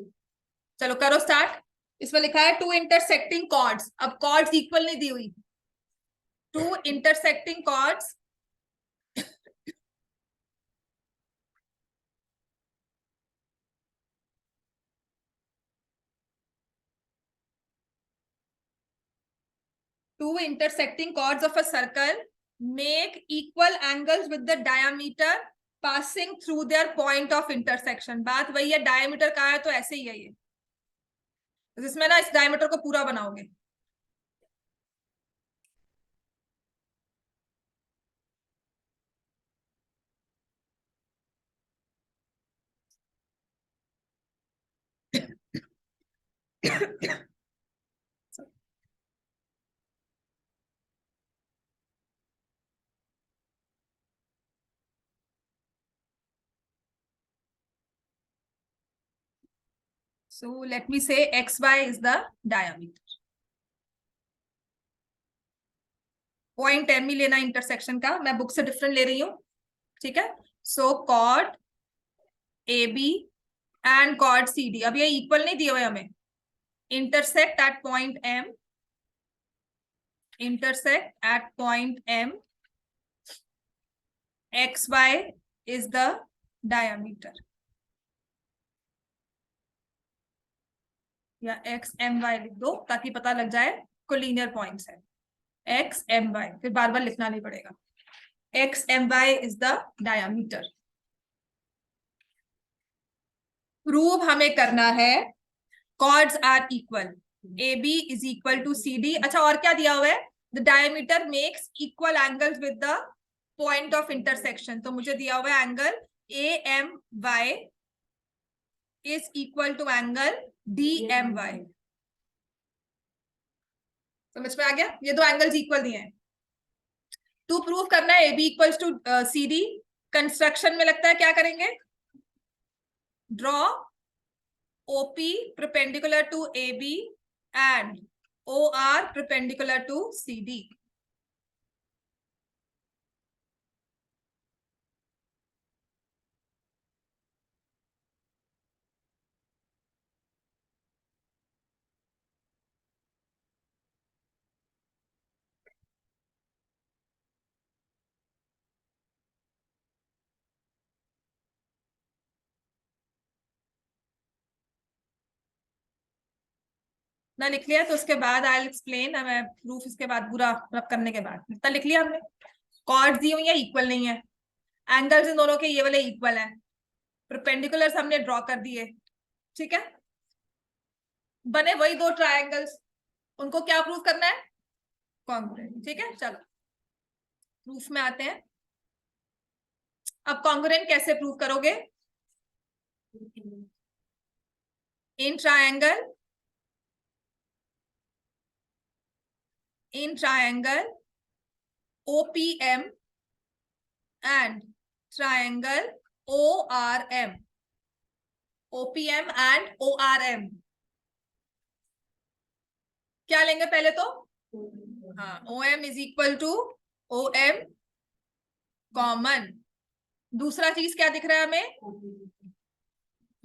चलो करो स्टार्ट। इसमें लिखा है टू इंटरसेक्टिंग कॉर्ड्स, अब कॉर्ड्स इक्वल नहीं दी हुई, two intersecting chords two intersecting chords of a circle make equal angles with the diameter passing through their point of intersection। बात वही है, डायमीटर कहा है तो ऐसे ही है ये, जिसमें ना इस डायमीटर को पूरा बनाओगे। So let me say XY is the diameter. Point M ही लेना इंटरसेक्शन का, मैं बुक से डिफरेंट ले रही हूँ। ठीक है, so chord AB and chord CD, अब ये इक्वल नहीं दिए हुए हमें, intersect at point M, intersect at point M, XY is the diameter, या XMY लिख दो ताकि पता लग जाए कोलिनियर पॉइंट्स है। XMY, फिर बार बार लिखना नहीं पड़ेगा। XMY is the diameter। Prove हमें करना है chords are equal, AB is equal to CD। अच्छा, और क्या दिया हुआ है, the diameter makes equal angles with the point of intersection, तो मुझे दिया हुआ है angle AMY is equal to angle DMY। समझ में आ गया, ये दो एंगल्स इक्वल दिए हैं। टू प्रूव करना है AB equals to CD, construction में लगता है क्या करेंगे, draw OP perpendicular to AB and OR perpendicular to CD। ना लिख लिया तो उसके बाद आई विल एक्सप्लेन, मैं प्रूफ इसके बाद पूरा करने के बाद, इतना लिख लिया हमने। कॉर्ड्स दी हुई है, इक्वल नहीं है, एंगल्स इन दोनों के ये वाले इक्वल है, परपेंडिकुलर्स हमने ड्रॉ कर दिए। ठीक है, बने वही दो ट्रायंगल्स, उनको क्या प्रूफ करना है, कॉन्ग्रुएंट। ठीक है, चलो प्रूफ में आते हैं। अब कॉन्ग्रुएंट कैसे प्रूव करोगे, in triangle OPM and triangle ORM, OPM and ORM क्या लेंगे पहले तो, हाँ, OM is equal to OM common. दूसरा चीज क्या दिख रहा है हमें,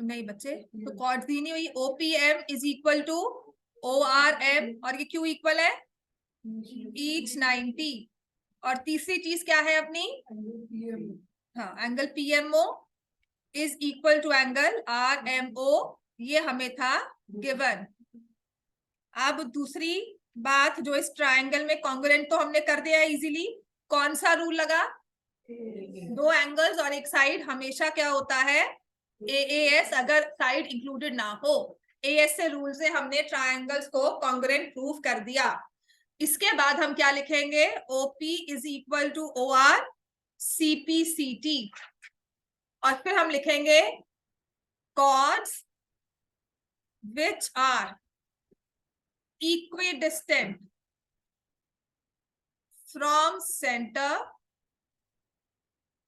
नहीं बच्चे, तो कॉर्ड्स दी नहीं हुई। OPM is equal to ORM, और ये क्यों इक्वल है? ईच 90। और तीसरी चीज क्या है अपनी? हाँ, angle PMO is equal to angle RMO, ये हमें था गिवन। अब दूसरी बात, जो इस ट्रायंगल में कॉन्ग्रुएंट तो हमने कर दिया इजीली। कौन सा रूल लगा? दो एंगल्स और एक साइड हमेशा क्या होता है? AAS, अगर साइड इंक्लूडेड ना हो। AS से रूल से हमने ट्रायंगल्स को कॉन्ग्रुएंट प्रूव कर दिया। इसके बाद हम क्या लिखेंगे? OP is equal to OR CPCT, और फिर हम लिखेंगे chords which are equidistant from center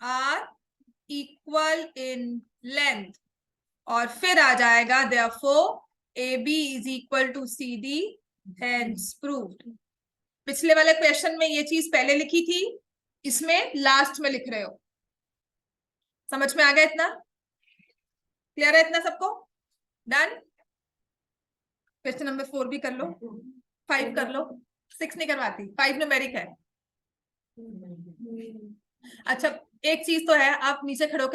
are equal in length, और फिर आ जाएगा therefore AB is equal to CD, hence proved। पिछले वाले क्वेश्चन में ये चीज पहले लिखी थी, इसमें लास्ट में लिख रहे हो। समझ में आ गया? इतना क्लियर है? इतना सबको डन? क्वेश्चन नंबर 4 भी कर लो, 5 कर लो। 6 नहीं करवाती, 5 न्यूमेरिक है। अच्छा, एक चीज तो है, आप नीचे खड़े होकर